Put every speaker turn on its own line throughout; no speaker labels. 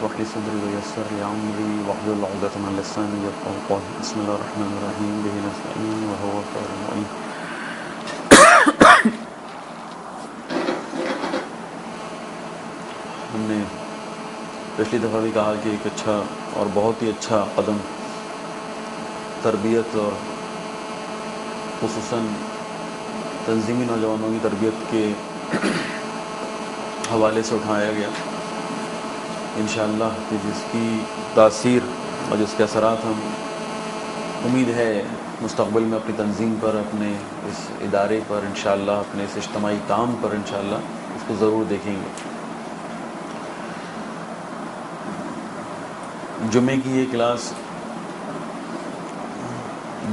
اشرح لي صدري ويسر لي امري واحلل عقدة من لساني يفقهوا قولي بسم الله الرحمن الرحیم به نستعین وهو خیر المعین. ہم نے پچھلی دفعہ بھی کہا کہ ایک اچھا اور بہت ہی اچھا قدم تربیت اور خصوصاً تنظیمی نوجوانوں کی تربیت کے حوالے سے اٹھایا گیا انشاءاللہ کہ جس کی تاثیر اور جس کے اثرات ہم امید ہے مستقبل میں اپنی تنظیم پر، اپنے اس ادارے پر انشاءاللہ، اپنے اس اجتماعی کام پر انشاءاللہ اس کو ضرور دیکھیں گے. جمعے کی یہ کلاس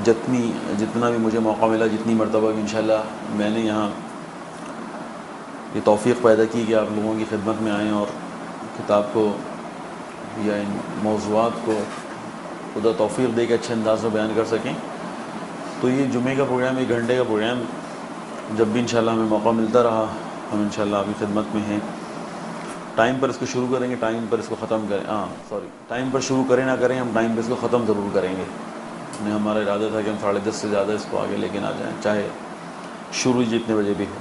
جتنا بھی مجھے موقع ملا، جتنی مرتبہ بھی انشاءاللہ میں نے یہاں یہ توفیق پیدا کی کہ آپ لوگوں کی خدمت میں آئیں اور کتاب کو یا ان موضوعات کو خدا توفیق دے کے اچھے انداز میں بیان کر سکیں. تو یہ جمعے کا پروگرام، 1 گھنٹے کا پروگرام، جب بھی انشاءاللہ ہمیں موقع ملتا رہا ہم انشاءاللہ آپ کی خدمت میں ہیں. ٹائم پر اس کو شروع کریں گے، ٹائم پر اس کو ختم کریں. ٹائم پر شروع کریں نہ کریں، ہم ٹائم پر اس کو ختم ضرور کریں گے. ہمارا ارادہ تھا کہ ہم 10:30 سے زیادہ اس کو آگے لے کے نہ جائیں، چاہے شروع جتنے بجے بھی ہو.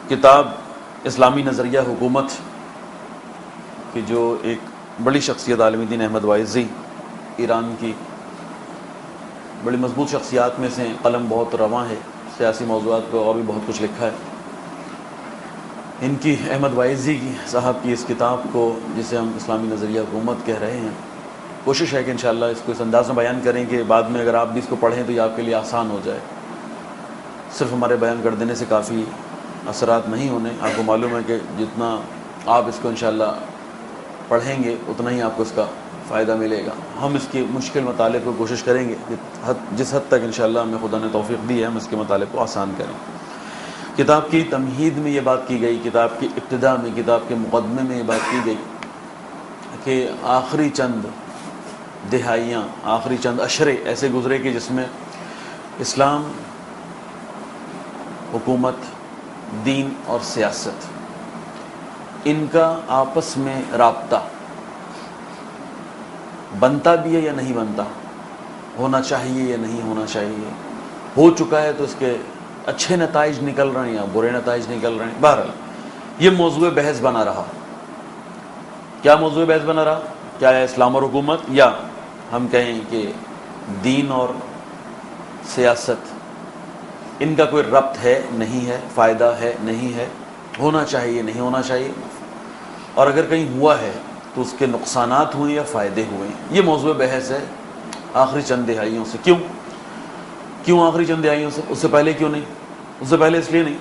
کتاب اسلامی نظریہ حکومت کی جو ایک بڑی شخصیت عالم دین احمد وائزی، ایران کی بڑی مضبوط شخصیات میں سے، قلم بہت رواں ہے، سیاسی موضوعات پہ اور بھی بہت کچھ لکھا ہے. ان کی احمد وائزی کی صاحب کی اس کتاب کو، جسے ہم اسلامی نظریہ حکومت کہہ رہے ہیں، کوشش ہے کہ انشاءاللہ اس کو اس انداز میں بیان کریں کہ بعد میں اگر آپ بھی اس کو پڑھیں تو یہ آپ کے لیے آسان ہو جائے. صرف ہمارے بیان کر دینے سے کافی اثرات نہیں ہونے. آپ کو معلوم ہے کہ جتنا آپ اس کو انشاءاللہ پڑھیں گے اتنا ہی آپ کو اس کا فائدہ ملے گا. ہم اس کے مشکل مطالب کو کوشش کریں گے جس حد تک انشاءاللہ ہمیں خدا نے توفیق دی ہے ہم اس کے مطالب کو آسان کریں. کتاب کی تمہید میں یہ بات کی گئی، کتاب کی ابتدا میں، کتاب کے مقدمے میں یہ بات کی گئی کہ آخری چند دہائیاں، آخری چند عشرے ایسے گزرے کہ جس میں اسلام، حکومت، دین اور سیاست، ان کا آپس میں رابطہ بنتا بھی ہے یا نہیں بنتا، ہونا چاہیے یا نہیں ہونا چاہیے، ہو چکا ہے تو اس کے اچھے نتائج نکل رہے ہیں یا برے نتائج نکل رہے ہیں. بہرحال یہ موضوع بحث بنا رہا. کیا موضوع بحث بنا رہا؟ کیا ہے اسلام اور حکومت، یا ہم کہیں کہ دین اور سیاست، ان کا کوئی ربط ہے نہیں ہے، فائدہ ہے نہیں ہے، ہونا چاہیے نہیں ہونا چاہیے، اور اگر کہیں ہوا ہے تو اس کے نقصانات ہوئے یا فائدے ہوئے. یہ موضوع بحث ہے آخری چند دہائیوں سے. کیوں آخری چند دہائیوں سے؟ اس سے پہلے کیوں نہیں؟ اس سے پہلے اس لیے نہیں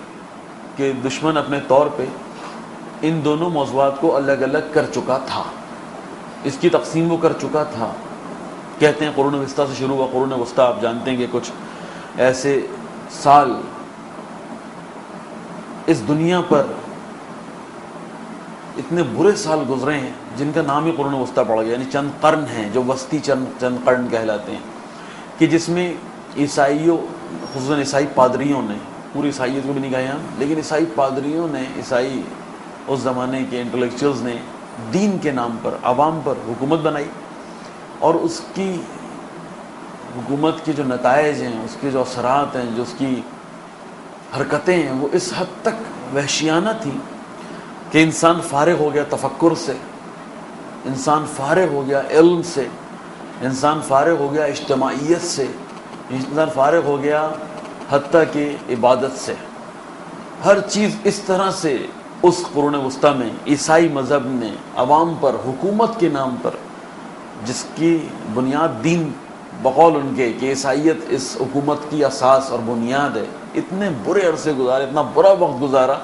کہ دشمن اپنے طور پہ ان دونوں موضوعات کو الگ الگ کر چکا تھا، اس کی تقسیم وہ کر چکا تھا. کہتے ہیں قرون وسطیٰ سے شروع ہوا. قرون وسطیٰ آپ جانتے ہیں کہ کچھ ایسے سال اس دنیا پر اتنے برے سال گزرے ہیں جن کا نام ہی قرون وسطیٰ پڑ گیا، یعنی چند قرن ہیں جو وسطی چند قرن کہلاتے ہیں، کہ جس میں عیسائیوں، خصوصاً عیسائی پادریوں نے، پوری عیسائیت کو بھی نہیں کہا یہاں، لیکن عیسائی پادریوں نے، عیسائی اس زمانے کے انٹلیکچوئلز نے دین کے نام پر عوام پر حکومت بنائی، اور اس کی حکومت کے جو نتائج ہیں، اس کے جو اثرات ہیں، جو اس کی حرکتیں ہیں، وہ اس حد تک وحشیانہ تھیں کہ انسان فارغ ہو گیا تفکر سے، انسان فارغ ہو گیا علم سے، انسان فارغ ہو گیا اجتماعیت سے، انسان فارغ ہو گیا حتیٰ کہ عبادت سے. ہر چیز اس طرح سے اس قرون وسطیٰ میں عیسائی مذہب نے عوام پر حکومت کے نام پر، جس کی بنیاد دین بقول ان کے کہ عیسائیت اس حکومت کی اساس اور بنیاد ہے، اتنے برے عرصے گزارے، اتنا برا وقت گزارا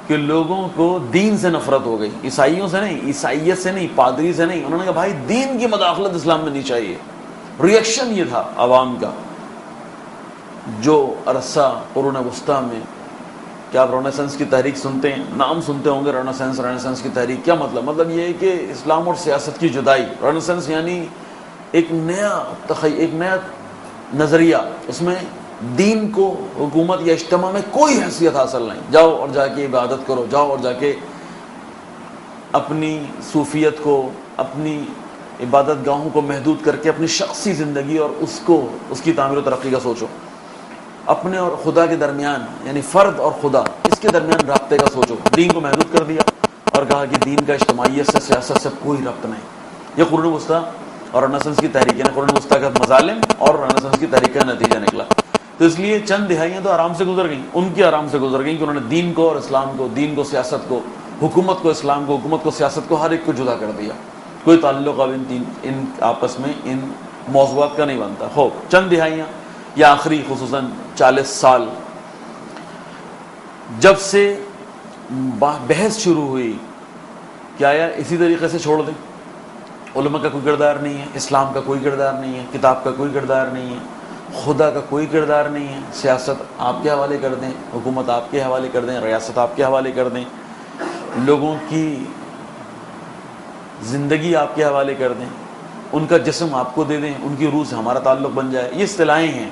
کہ لوگوں کو دین سے نفرت ہو گئی. عیسائیوں سے نہیں، عیسائیت سے نہیں، پادری سے نہیں. انہوں نے کہا بھائی دین کی مداخلت اسلام میں نہیں چاہیے. ریئیکشن یہ تھا عوام کا. جو عرصہ قرون وسطیٰ میں، کیا آپ رونیسنس کی تحریک سنتے ہیں؟ نام سنتے ہوں گے رونیسنس کی تحریک. کیا مطلب یہ ہے کہ اسلام اور سیاست کی جدائی. رونیسنس یعنی ایک نیا نظریہ، اس میں دین کو حکومت یا اجتماع میں کوئی حیثیت حاصل نہیں. جاؤ اور جا کے عبادت کرو، جاؤ اور جا کے اپنی صوفیت کو، اپنی عبادت گاہوں کو محدود کر کے اپنی شخصی زندگی اور اس کی تعمیر و ترقی کا سوچو. اپنے اور خدا کے درمیان، یعنی فرد اور خدا، اس کے درمیان رابطے کا سوچو. دین کو محدود کر دیا اور کہا کہ دین کا اجتماعیت سے، سیاست سے کوئی ربط نہیں. یہ قرون وسطیٰ اور رنیسنس کی تحریک، قرون وسطیٰ کا مظالم اور رنیسنس کی تحریک کا نتیجہ نکلا. تو اس لیے چند دہائیاں تو آرام سے گزر گئیں، ان کی آرام سے گزر گئیں کہ انہوں نے دین کو اور اسلام کو، دین کو سیاست کو، حکومت کو اسلام کو، حکومت کو سیاست کو، ہر ایک کو جدا کر دیا. کوئی تعلق اب ان آپس میں ان موضوعات کا نہیں بنتا. خوب چند دہائیاں یا آخری خصوصاً 40 سال جب سے بحث شروع ہوئی کہ آیا اسی طریقے سے چھوڑ دیں، علماء کا کوئی کردار نہیں ہے، اسلام کا کوئی کردار نہیں ہے، کتاب کا کوئی کردار نہیں ہے، خدا کا کوئی کردار نہیں ہے، سیاست آپ کے حوالے کر دیں، حکومت آپ کے حوالے کر دیں، ریاست آپ کے حوالے کر دیں، لوگوں کی زندگی آپ کے حوالے کر دیں، ان کا جسم آپ کو دے دیں، ان کی روح سے ہمارا تعلق بن جائے. یہ اصطلاحیں ہیں،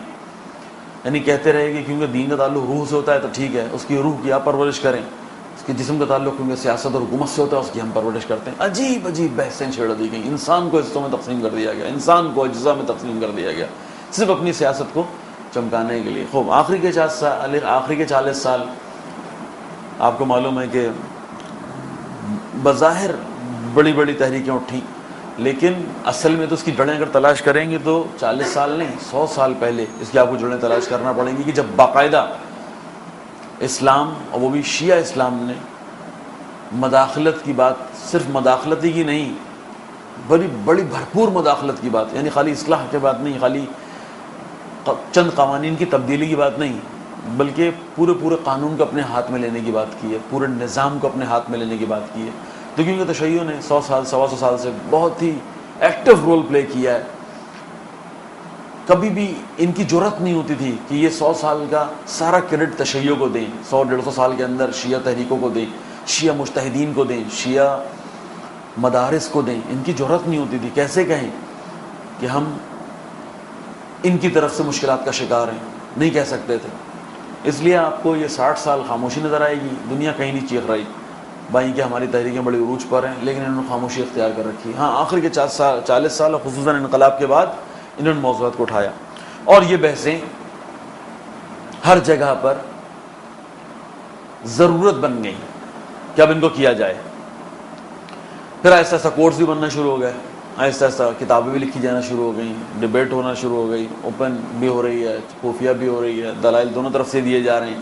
یعنی کہتے رہے کہ کیونکہ دین کا تعلق روح سے ہوتا ہے تو ٹھیک ہے، اس کی روح کی آپ پرورش کریں، اس کے جسم کا تعلق کیونکہ سیاست اور حکومت سے ہوتا ہے اس کی ہم پرورش کرتے ہیں. عجیب عجیب بحثیں چھیڑ دی گئیں، انسان کو حصوں میں تقسیم کر دیا گیا، انسان کو اجزاء میں تقسیم کر دیا گیا، صرف اپنی سیاست کو چمکانے کے لیے. خوب آخری کے 40 سال آپ کو معلوم ہے کہ بظاہر بڑی بڑی تحریکیں اٹھیں، لیکن اصل میں تو اس کی جڑیں اگر تلاش کریں گے تو 40 سال نہیں 100 سال پہلے اس کی آپ کو جڑیں تلاش کرنا پڑیں گی، کہ جب باقاعدہ اسلام اور وہ بھی شیعہ اسلام نے مداخلت کی بات، صرف مداخلتی کی نہیں، بڑی بڑی بھرپور مداخلت کی بات، یعنی خالی اصلاح کی بات نہیں، خالی چند قوانین کی تبدیلی کی بات نہیں، بلکہ پورے قانون کو اپنے ہاتھ میں لینے کی بات کی ہے، پورے نظام کو اپنے ہاتھ میں لینے کی بات کی ہے. تو کیونکہ تشیع نے 100 سال 125 سال سے بہت ہی ایکٹیو رول پلے کیا ہے، کبھی بھی ان کی جرأت نہیں ہوتی تھی کہ یہ 100 سال کا سارا کریڈٹ تشیع کو دیں، 100-150 سال کے اندر شیعہ تحریکوں کو دیں، شیعہ مجتہدین کو دیں، شیعہ مدارس کو دیں. ان کی جرأت نہیں ہوتی تھی. کیسے کہیں کہ ہم ان کی طرف سے مشکلات کا شکار ہیں، نہیں کہہ سکتے تھے. اس لیے آپ کو یہ 60 سال خاموشی نظر آئے گی، دنیا کہیں نہیں چیخ رہی بھائی کہ ہماری تحریکیں بڑی عروج پر ہیں، لیکن انہوں نے خاموشی اختیار کر رکھی. ہاں آخر کے 40 سال اور خصوصاً انقلاب کے بعد انہوں نے موضوعات کو اٹھایا، اور یہ بحثیں ہر جگہ پر ضرورت بن گئی کہ اب ان کو کیا جائے. پھر آہستہ آہستہ کورس بھی بننا شروع ہو گئے، آہستہ آہستہ کتابیں بھی لکھی جانا شروع ہو گئیں، ڈبیٹ ہونا شروع ہو گئی، اوپن بھی ہو رہی ہے، خفیہ بھی ہو رہی ہے، دلائل دونوں طرف سے دیے جا رہے ہیں.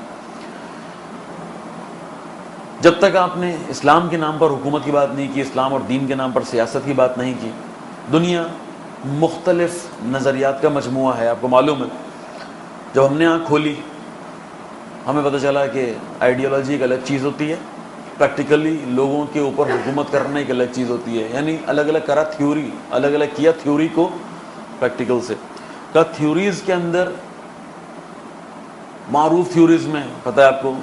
جب تک آپ نے اسلام کے نام پر حکومت کی بات نہیں کی، اسلام اور دین کے نام پر سیاست کی بات نہیں کی، دنیا مختلف نظریات کا مجموعہ ہے. آپ کو معلوم ہے جب ہم نے آنکھ کھولی ہمیں پتہ چلا کہ آئیڈیالوجی ایک الگ چیز ہوتی ہے، پریکٹیکلی لوگوں کے اوپر حکومت کرنا ایک الگ چیز ہوتی ہے. یعنی الگ الگ کرا تھیوری، الگ الگ کیا تھیوری کو پریکٹیکل سے. کا تھیوریز کے اندر معروف تھیوریز میں پتہ ہے آپ کو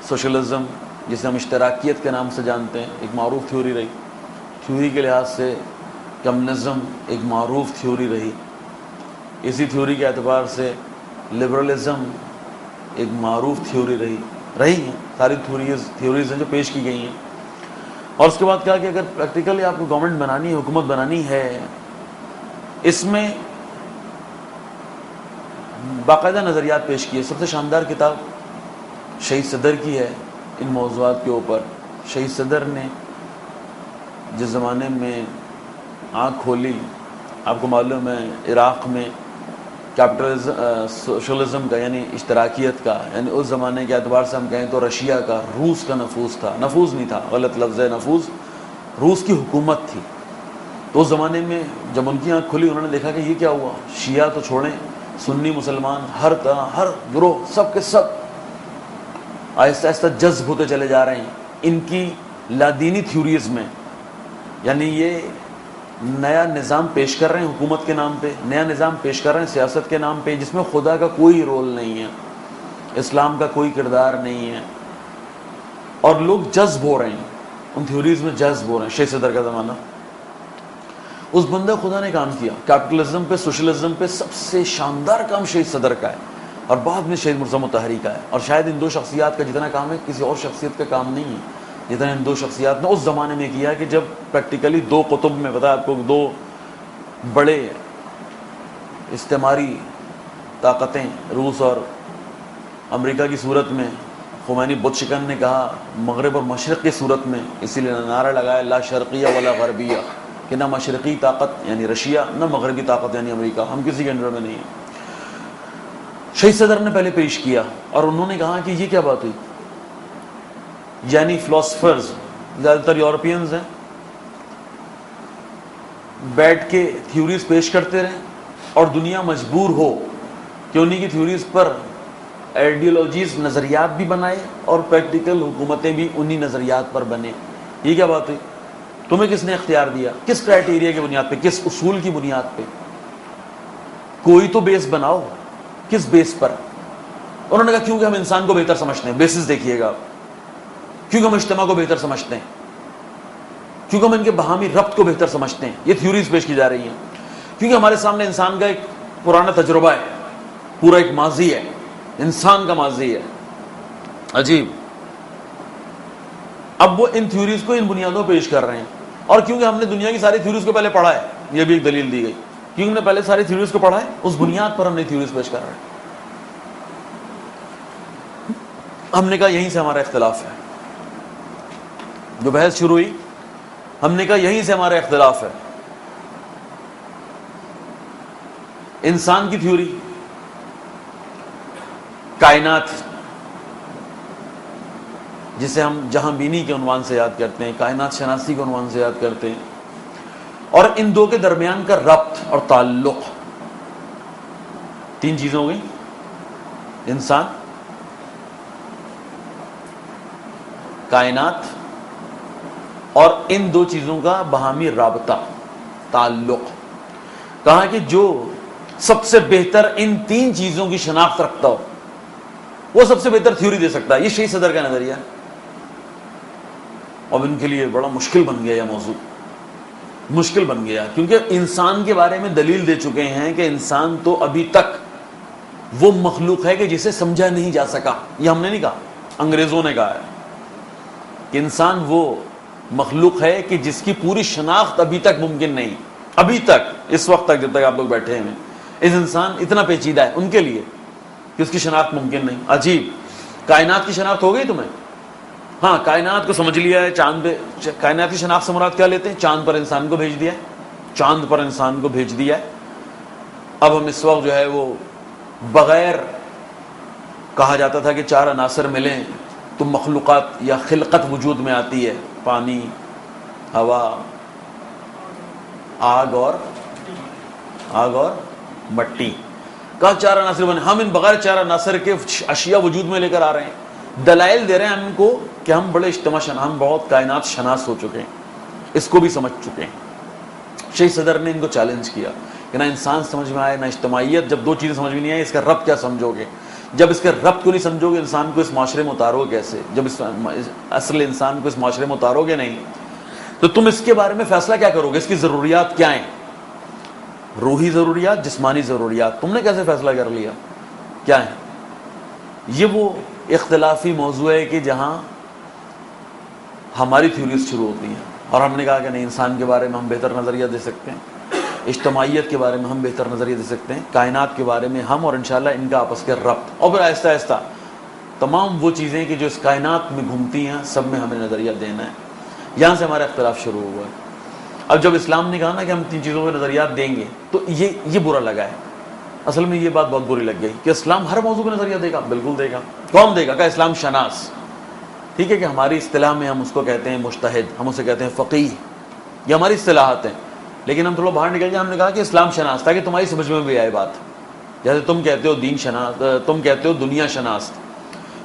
سوشلزم، جسے ہم اشتراکیت کے نام سے جانتے ہیں، ایک معروف تھیوری رہی. تھیوری کے لحاظ سے کمیونزم ایک معروف تھیوری رہی. اسی تھیوری کے اعتبار سے لبرلزم ایک معروف تھیوری رہی ہیں. ساری تھیوریز ہیں جو پیش کی گئی ہیں. اور اس کے بعد کہا کہ اگر پریکٹیکلی آپ کو گورنمنٹ بنانی ہے، حکومت بنانی ہے، اس میں باقاعدہ نظریات پیش کیے. سب سے شاندار کتاب شہید صدر کی ہے ان موضوعات کے اوپر. شہید صدر نے جس زمانے میں آنکھ کھولی، آپ کو معلوم ہے عراق میں سوشلزم کا یعنی اشتراکیت کا، یعنی اس زمانے کے اعتبار سے ہم کہیں تو رشیا کا، روس کا نفوذ تھا. نفوذ نہیں تھا، غلط لفظ ہے نفوذ، روس کی حکومت تھی. تو اس زمانے میں جب ان کی آنکھ کھلی انہوں نے دیکھا کہ یہ کیا ہوا، شیعہ تو چھوڑیں، سنی مسلمان ہر طرح، ہر گروہ، سب کے سب آہستہ آہستہ جذب ہوتے چلے جا رہے ہیں ان کی لادینی تھیوریز میں. یعنی یہ نیا نظام پیش کر رہے ہیں حکومت کے نام پہ، نیا نظام پیش کر رہے ہیں سیاست کے نام پہ، جس میں خدا کا کوئی رول نہیں ہے، اسلام کا کوئی کردار نہیں ہے، اور لوگ جذب ہو رہے ہیں ان تھیوریز میں، جذب ہو رہے ہیں. شہید صدر کا زمانہ، اس بندہ خدا نے کام کیا کیپٹلزم پہ، سوشلزم پہ. سب سے شاندار کام شہید صدر کا ہے، اور بعد میں شہید مرزا مطہری کا ہے. اور شاید ان دو شخصیات کا جتنا کام ہے کسی اور شخصیت کا کام نہیں ہے. جتنے ان دو شخصیات نے اس زمانے میں کیا کہ جب پریکٹیکلی دو قطب میں پتا آپ کو دو بڑے استعماری طاقتیں روس اور امریکہ کی صورت میں، خمینی بت شکن نے کہا مغرب اور مشرق کی صورت میں، اسی لیے نعرہ لگایا لا شرقیہ ولا غربیہ، کہ نہ مشرقی طاقت یعنی رشیا نہ مغربی طاقت یعنی امریکہ، ہم کسی کے انڈر میں نہیں ہیں۔ شہید صدر نے پہلے پیش کیا اور انہوں نے کہا کہ یہ کیا بات ہوئی، یعنی فلاسفرز زیادہ تر یورپینز ہیں، بیٹھ کے تھیوریز پیش کرتے رہیں اور دنیا مجبور ہو کہ انہی کی تھیوریز پر آئیڈیالوجیز نظریات بھی بنائے اور پریکٹیکل حکومتیں بھی انہی نظریات پر بنے۔ یہ کیا بات ہوئی؟ تمہیں کس نے اختیار دیا؟ کس کرائٹیریا کی بنیاد پہ، کس اصول کی بنیاد پہ؟ کوئی تو بیس بناؤ، کس بیس پر؟ انہوں نے کہا کیونکہ ہم انسان کو بہتر سمجھتے ہیں، بیسس دیکھیے گا، کیونکہ ہم اجتماع کو بہتر سمجھتے ہیں، کیونکہ ہم ان کے باہمی ربط کو بہتر سمجھتے ہیں، یہ تھیوریز پیش کی جا رہی ہیں، کیونکہ ہمارے سامنے انسان کا ایک پرانا تجربہ ہے، پورا ایک ماضی ہے، انسان کا ماضی ہے عجیب۔ اب وہ ان تھیوریز کو ان بنیادوں پیش کر رہے ہیں، اور کیونکہ ہم نے دنیا کی ساری تھیوریز کو پہلے پڑھا ہے، یہ بھی ایک دلیل دی گئی، کیونکہ ہم نے پہلے ساری تھیوریز کو پڑھا ہے، اس بنیاد پر ہم نے تھیوریز پیش کر رہے ہیں۔ ہم نے کہا یہیں سے ہمارا اختلاف ہے، جو بحث شروع ہوئی ہم نے کہا یہیں سے ہمارا اختلاف ہے۔ انسان کی تھیوری کائنات، جسے ہم جہاں بینی کے عنوان سے یاد کرتے ہیں، کائنات شناسی کے عنوان سے یاد کرتے ہیں، اور ان دو کے درمیان کا ربط اور تعلق، تین چیزیں ہو گئی، انسان، کائنات، اور ان دو چیزوں کا باہمی رابطہ، تعلق۔ کہا کہ جو سب سے بہتر ان تین چیزوں کی شناخت رکھتا ہو وہ سب سے بہتر تھیوری دے سکتا ہے۔ یہ شہید صدر کا نظریہ ہے، اب ان کے لیے بڑا مشکل بن گیا یہ موضوع، مشکل بن گیا، کیونکہ انسان کے بارے میں دلیل دے چکے ہیں کہ انسان تو ابھی تک وہ مخلوق ہے کہ جسے سمجھا نہیں جا سکا۔ یہ ہم نے نہیں کہا، انگریزوں نے کہا ہے کہ انسان وہ مخلوق ہے کہ جس کی پوری شناخت ابھی تک ممکن نہیں، ابھی تک، اس وقت تک جب تک آپ لوگ بیٹھے ہیں، اس انسان اتنا پیچیدہ ہے ان کے لیے کہ اس کی شناخت ممکن نہیں۔ عجیب، کائنات کی شناخت ہو گئی تمہیں؟ ہاں، کائنات کو سمجھ لیا ہے، چاند پہ، کائنات کی شناخت سے مراد کیا لیتے ہیں؟ چاند پر انسان کو بھیج دیا ہے، چاند پر انسان کو بھیج دیا ہے۔ اب ہم اس وقت جو ہے وہ بغیر، کہا جاتا تھا کہ چار عناصر ملیں تو مخلوقات یا خلقت وجود میں آتی ہے، پانی، ہوا، آگ اور مٹی۔ کہا چار عناصر بنے، ہم ان بغیر چار عناصر کے اشیاء وجود میں لے کر آ رہے ہیں، دلائل دے رہے ہیں ہم کو کہ ہم بڑے اجتماع شناس، ہم بہت کائنات شناس ہو چکے ہیں، اس کو بھی سمجھ چکے ہیں۔ شہید صدر نے ان کو چیلنج کیا کہ نہ انسان سمجھ میں آئے نہ اجتماعیت، جب دو چیزیں سمجھ میں نہیں آئی اس کا ربط کیا سمجھو گے؟ جب اس کے ربط کو نہیں سمجھو گے انسان کو اس معاشرے میں اتارو گے کیسے؟ جب اس اصل انسان کو اس معاشرے میں اتارو گے نہیں تو تم اس کے بارے میں فیصلہ کیا کرو گے؟ اس کی ضروریات کیا ہیں؟ روحی ضروریات، جسمانی ضروریات، تم نے کیسے فیصلہ کر لیا کیا ہے؟ یہ وہ اختلافی موضوع ہے کہ جہاں ہماری تھیوریز شروع ہوتی ہیں، اور ہم نے کہا کہ نہیں، انسان کے بارے میں ہم بہتر نظریہ دے سکتے ہیں، اجتماعیت کے بارے میں ہم بہتر نظریہ دے سکتے ہیں، کائنات کے بارے میں ہم، اور انشاءاللہ ان کا آپس کے ربط، اور پھر آہستہ آہستہ تمام وہ چیزیں کہ جو اس کائنات میں گھومتی ہیں سب میں ہمیں نظریہ دینا ہے۔ یہاں سے ہمارا اختلاف شروع ہوا ہے۔ اب جب اسلام نے کہا نا کہ ہم تین چیزوں کے نظریات دیں گے تو یہ برا لگا ہے، اصل میں یہ بات بہت بری لگ گئی کہ اسلام ہر موضوع پہ نظریہ دے گا۔ بالکل دے گا، کون دے گا؟ کہ اسلام شناس، ٹھیک ہے، کہ ہماری اصطلاح میں ہم اس کو کہتے ہیں مجتہد، ہم اسے کہتے ہیں فقیہ، یہ ہماری اصطلاحات ہیں، لیکن ہم تھوڑا باہر نکل جائیں، ہم نے کہا کہ اسلام شناس، تاکہ تمہاری سمجھ میں بھی آئے بات۔ جیسے تم کہتے ہو دین شناس، تم کہتے ہو دنیا شناس،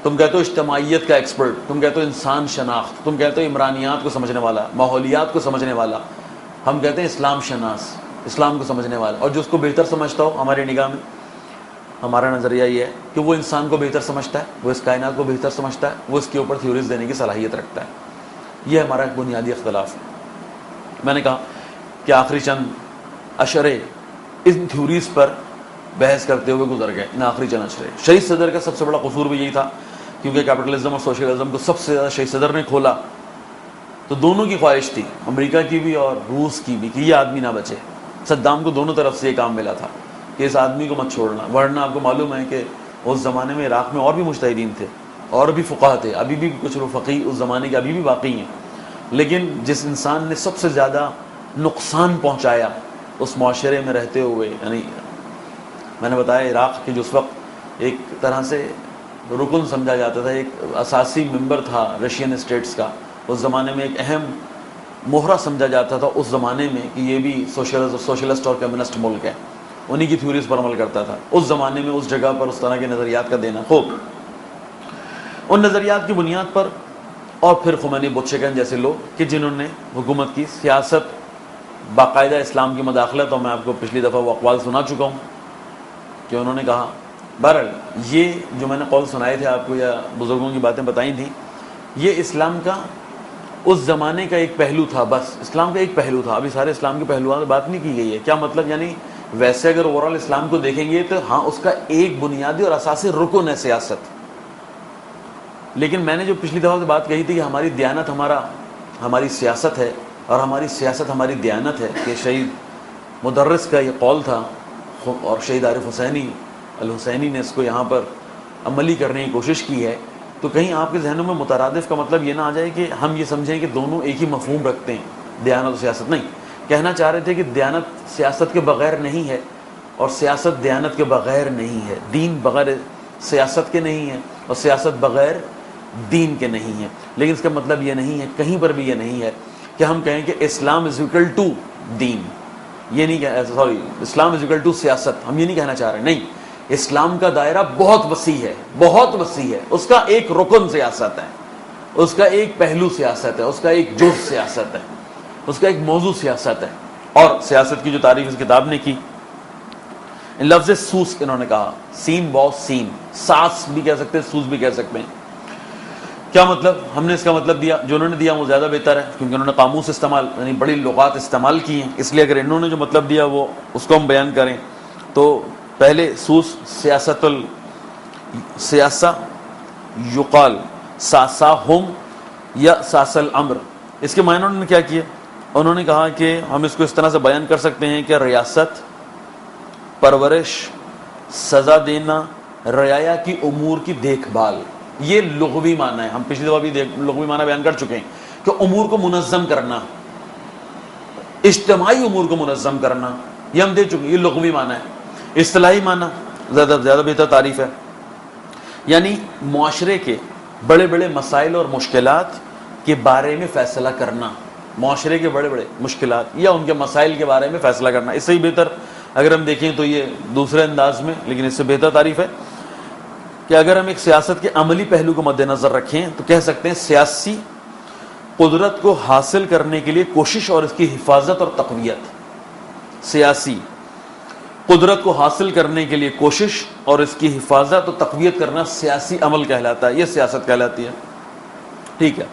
تم کہتے ہو اجتماعیت کا ایکسپرٹ، تم کہتے ہو انسان شناخت، تم کہتے ہو عمرانیات کو سمجھنے والا، ماحولیات کو سمجھنے والا، ہم کہتے ہیں اسلام شناس، اسلام کو سمجھنے والا۔ اور جو اس کو بہتر سمجھتا ہو ہماری نگاہ میں، ہمارا نظریہ یہ ہے کہ وہ انسان کو بہتر سمجھتا ہے، وہ اس کائنات کو بہتر سمجھتا ہے، وہ اس کے اوپر تھیوریز دینے کی صلاحیت رکھتا ہے۔ یہ ہمارا ایک بنیادی اختلاف ہے۔ میں نے کہا کہ آخری چند اشرے ان تھیوریز پر بحث کرتے ہوئے گزر گئے، ان آخری چند اشرے۔ شہید صدر کا سب سے بڑا قصور بھی یہی تھا، کیونکہ کیپٹلزم اور سوشلزم کو سب سے زیادہ شہید صدر نے کھولا، تو دونوں کی خواہش تھی، امریکہ کی بھی اور روس کی بھی، کہ یہ آدمی نہ بچے۔ صدام کو دونوں طرف سے یہ کام ملا تھا کہ اس آدمی کو مت چھوڑنا، ورنہ آپ کو معلوم ہے کہ اس زمانے میں عراق میں اور بھی مجتہدین تھے اور بھی فقہا تھے، ابھی بھی کچھ فقیہ اس زمانے کے ابھی بھی باقی ہیں، لیکن جس انسان نے سب سے زیادہ نقصان پہنچایا اس معاشرے میں رہتے ہوئے، یعنی میں نے بتایا عراق کے جو اس وقت ایک طرح سے رکن سمجھا جاتا تھا، ایک اساسی ممبر تھا رشین اسٹیٹس کا، اس زمانے میں ایک اہم مہرہ سمجھا جاتا تھا اس زمانے میں کہ یہ بھی سوشلسٹ اور کمیونسٹ ملک ہے، انہی کی تھیوریز پر عمل کرتا تھا اس زمانے میں، اس جگہ پر اس طرح کے نظریات کا دینا۔ خوب ان نظریات کی بنیاد پر، اور پھر خمینی بت شکن جیسے لوگ کہ جنہوں نے حکومت کی، سیاست، باقاعدہ اسلام کی مداخلت، اور میں آپ کو پچھلی دفعہ وہ اقوال سنا چکا ہوں کہ انہوں نے کہا، بہرحال یہ جو میں نے قول سنائے تھے آپ کو یا بزرگوں کی باتیں بتائی تھیں، یہ اسلام کا اس زمانے کا ایک پہلو تھا، بس اسلام کا ایک پہلو تھا، ابھی سارے اسلام کے پہلوؤں پر بات نہیں کی گئی ہے۔ کیا مطلب؟ یعنی ویسے اگر اوورال اسلام کو دیکھیں گے تو ہاں اس کا ایک بنیادی اور اساسی رکن ہے سیاست، لیکن میں نے جو پچھلی دفعہ سے بات کہی تھی کہ ہماری دیانت ہماری سیاست ہے، اور ہماری سیاست ہماری دیانت ہے، کہ شہید مدرس کا یہ قول تھا، اور شہید عارف حسینی الحسینی نے اس کو یہاں پر عملی کرنے کی کوشش کی ہے، تو کہیں آپ کے ذہنوں میں مترادف کا مطلب یہ نہ آ جائے کہ ہم یہ سمجھیں کہ دونوں ایک ہی مفہوم رکھتے ہیں، دیانت اور سیاست۔ نہیں، کہنا چاہ رہے تھے کہ دیانت سیاست کے بغیر نہیں ہے، اور سیاست دیانت کے بغیر نہیں ہے، دین بغیر سیاست کے نہیں ہے، اور سیاست بغیر دین کے نہیں ہے، لیکن اس کا مطلب یہ نہیں ہے، کہیں پر بھی یہ نہیں ہے کہ ہم کہیں کہ اسلام از اکول ٹو دین، یہ نہیں کہ اسلام از اکول ٹو سیاست، ہم یہ نہیں کہنا چاہ رہے، نہیں، اسلام کا دائرہ بہت وسیع ہے، بہت وسیع ہے، اس کا ایک رکن سیاست ہے، اس کا ایک پہلو سیاست ہے، اس کا ایک جز سیاست ہے، اس کا ایک موضوع سیاست ہے۔ اور سیاست کی جو تعریف اس کتاب نے کی، لفظ سوس انہوں نے کہا، سین واو سین، ساس بھی کہہ سکتے ہیں، سوس بھی کہہ سکتے ہیں۔ کیا مطلب؟ ہم نے اس کا مطلب دیا، جو انہوں نے دیا وہ زیادہ بہتر ہے، کیونکہ انہوں نے قاموس استعمال، یعنی بڑی لغات استعمال کی ہیں، اس لیے اگر انہوں نے جو مطلب دیا وہ اس کو ہم بیان کریں تو پہلے سوس، سیاسہ یقال ساسا ہم یا ساس الامر، اس کے معنی انہوں نے کیا کیا؟ انہوں نے کہا کہ ہم اس کو اس طرح سے بیان کر سکتے ہیں کہ ریاست، پرورش، سزا دینا، رعایا کی امور کی دیکھ بھال، یہ لغوی معنی ہے، ہم پچھلی دفعہ بھی لغوی معنی بیان کر چکے ہیں کہ امور کو منظم کرنا، اجتماعی امور کو منظم کرنا، یہ ہم دے چکے ہیں، یہ لغوی معنی ہے۔ اصطلاحی معنی زیادہ بہتر تعریف ہے، یعنی معاشرے کے بڑے بڑے مسائل اور مشکلات کے بارے میں فیصلہ کرنا، معاشرے کے بڑے بڑے مشکلات یا ان کے مسائل کے بارے میں فیصلہ کرنا۔ اس سے ہی بہتر اگر ہم دیکھیں تو یہ دوسرے انداز میں، لیکن اس سے بہتر تعریف ہے کہ اگر ہم ایک سیاست کے عملی پہلو کو مد نظر رکھیں تو کہہ سکتے ہیں سیاسی قدرت کو حاصل کرنے کے لیے کوشش اور اس کی حفاظت اور تقویت، سیاسی قدرت کو حاصل کرنے کے لیے کوشش اور اس کی حفاظت اور تقویت کرنا سیاسی عمل کہلاتا ہے، یہ سیاست کہلاتی ہے، ٹھیک ہے۔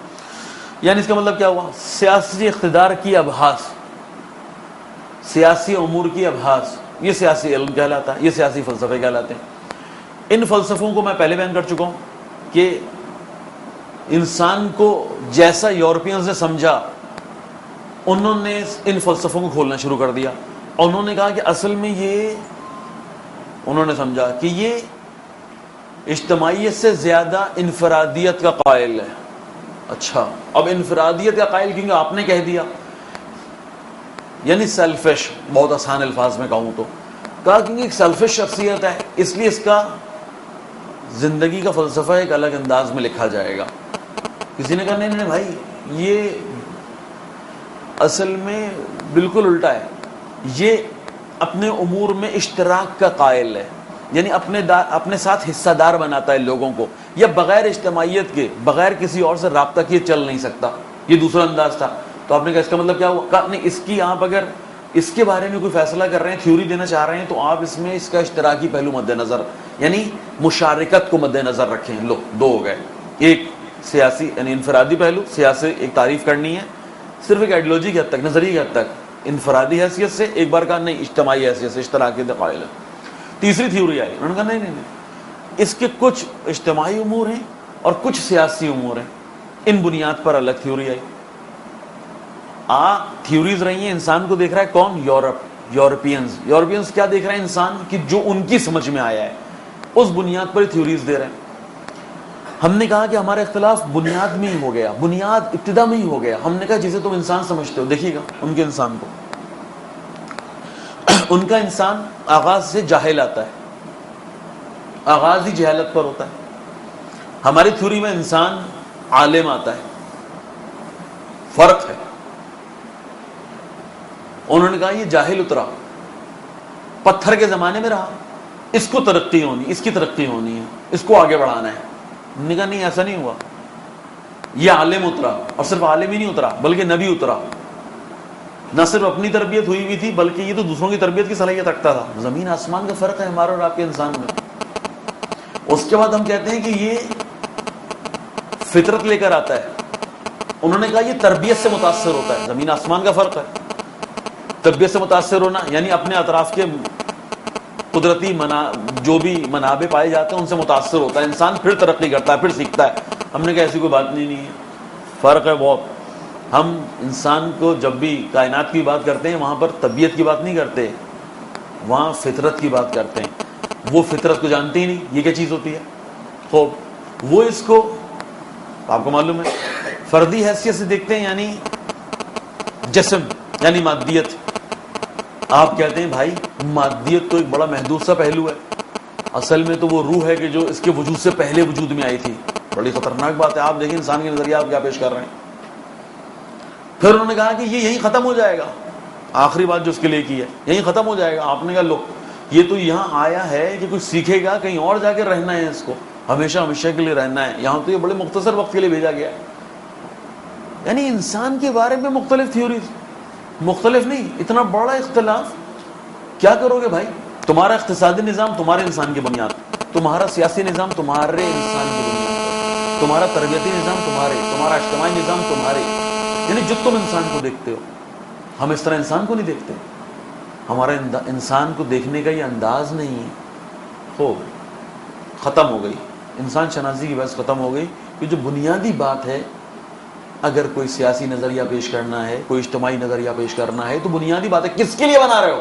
یعنی اس کا مطلب کیا ہوا؟ سیاسی اقتدار کی ابحاث، سیاسی امور کی ابحاث، یہ سیاسی علم کہلاتا ہے، یہ سیاسی فلسفے کہلاتے ہیں۔ ان فلسفوں کو میں پہلے بیان کر چکا ہوں کہ انسان کو جیسا یورپینز نے سمجھا، انہوں نے ان فلسفوں کو کھولنا شروع کر دیا، اور انہوں نے کہا کہ اصل میں یہ، انہوں نے سمجھا کہ یہ اجتماعیت سے زیادہ انفرادیت کا قائل ہے۔ اچھا، اب انفرادیت کا قائل کیونکہ آپ نے کہہ دیا، یعنی سیلفش، بہت آسان الفاظ میں کہوں تو کہا کیونکہ ایک سیلفش شخصیت ہے، اس لیے اس کا زندگی کا فلسفہ ایک الگ انداز میں لکھا جائے گا۔ کسی نے کہا نہیں نہیں بھائی، یہ اصل میں بالکل الٹا ہے، یہ اپنے امور میں اشتراک کا قائل ہے، یعنی اپنے ساتھ حصہ دار بناتا ہے لوگوں کو، یا بغیر اجتماعیت کے، بغیر کسی اور سے رابطہ کیے چل نہیں سکتا، یہ دوسرا انداز تھا۔ تو آپ نے کہا اس کا مطلب کیا ہوا؟ کہا نہیں، اس کی آپ اگر اس کے بارے میں کوئی فیصلہ کر رہے ہیں، تھیوری دینا چاہ رہے ہیں، تو آپ اس میں اس کا اشتراکی پہلو مد نظر، یعنی مشارکت کو مد نظر رکھیں۔ لو، دو ہو گئے، ایک سیاسی یعنی انفرادی پہلو، سیاسی ایک تعریف کرنی ہے صرف ایک آئیڈیالوجی کی حد تک، نظریے کی حد تک، انفرادی حیثیت سے، ایک بار کہا نہیں اجتماعی حیثیت سے، اشتراکی قائل ہے۔ تیسری تھیوری آئی، انہوں نے کہا نہیں، اس کے کچھ اجتماعی امور ہیں اور کچھ سیاسی امور ہیں، ان بنیاد پر الگ تھیوری آئی۔ تھیوریز رہی ہیں، انسان کو دیکھ رہا ہے کون؟ یورپینز کیا دیکھ رہے ہیں؟ انسان کی جو ان کی سمجھ میں آیا ہے اس بنیاد پر تھیوریز دے رہے ہیں. ہم نے کہا کہ ہمارا اختلاف بنیاد میں ہی ہو گیا، بنیاد ابتدا میں ہی ہو گیا. ہم نے کہا جسے تم انسان سمجھتے ہو، دیکھیے گا ان کے انسان کو، ان کا انسان آغاز سے جاہل آتا ہے، آغاز ہی جہالت پر ہوتا ہے. ہماری تھیوری میں انسان عالم آتا ہے، فرق ہے. انہوں نے کہا یہ جاہل اترا، پتھر کے زمانے میں رہا، اس کو ترقی ہونی، اس کی ترقی ہونی ہے، اس کو آگے بڑھانا ہے. انہوں نے کہا نہیں، ایسا نہیں ہوا. یہ عالم اترا، اور صرف عالم ہی نہیں اترا بلکہ نبی اترا. نہ صرف اپنی تربیت ہوئی تھی بلکہ یہ تو دوسروں کی تربیت کی صلاحیت رکھتا تھا. زمین آسمان کا فرق ہے ہمارے اور آپ کے انسان میں. اس کے بعد ہم کہتے ہیں کہ یہ فطرت لے کر آتا ہے. انہوں نے کہا یہ تربیت سے متاثر ہوتا ہے. زمین آسمان کا فرق ہے. تربیت سے متاثر ہونا یعنی اپنے اطراف کے قدرتی جو بھی منابع پائے جاتے ہیں ان سے متاثر ہوتا ہے انسان، پھر ترقی کرتا ہے، پھر سیکھتا ہے. ہم نے کہا ایسی کوئی بات نہیں ہے، فرق ہے بہت. ہم انسان کو جب بھی کائنات کی بات کرتے ہیں وہاں پر طبیعت کی بات نہیں کرتے، وہاں فطرت کی بات کرتے ہیں. وہ فطرت کو جانتی ہی نہیں یہ کیا چیز ہوتی ہے. خوب وہ اس کو آپ کو معلوم ہے فردی حیثیت سے دیکھتے ہیں، یعنی جسم یعنی مادیت. آپ کہتے ہیں بھائی مادیت تو ایک بڑا محدود سا پہلو ہے، اصل میں تو وہ روح ہے کہ جو اس کے وجود سے پہلے وجود میں آئی تھی. بڑی خطرناک بات ہے. آپ دیکھیں انسان کے نظریہ آپ کیا پیش کر رہے ہیں. پھر انہوں نے کہا کہ یہ یہیں ختم ہو جائے گا. آخری بات جو اس کے لیے کی ہے یہیں ختم ہو جائے گا. آپ نے کہا لو یہ تو یہاں آیا ہے کہ کچھ سیکھے گا، کہیں اور جا کے رہنا ہے، اس کو ہمیشہ ہمیشہ کے لیے رہنا ہے. یہاں تو یہ بڑے مختصر وقت کے لیے بھیجا گیا ہے. یعنی انسان کے بارے میں مختلف تھیوریز، مختلف نہیں، اتنا بڑا اختلاف. کیا کرو گے بھائی؟ تمہارا اقتصادی نظام تمہارے انسان کی بنیاد، تمہارا سیاسی نظام تمہارے انسان کی بنیاد، تمہارا تربیتی نظام تمہارا اجتماعی نظام تمہارے. یعنی جو تم انسان کو دیکھتے ہو ہم اس طرح انسان کو نہیں دیکھتے. ہمارا انسان کو دیکھنے کا یہ انداز نہیں ہے. خوب ختم ہو گئی انسان شناسی کی بحث، ختم ہو گئی. کہ جو بنیادی بات ہے، اگر کوئی سیاسی نظریہ پیش کرنا ہے، کوئی اجتماعی نظریہ پیش کرنا ہے، تو بنیادی بات ہے کس کے لیے بنا رہے ہو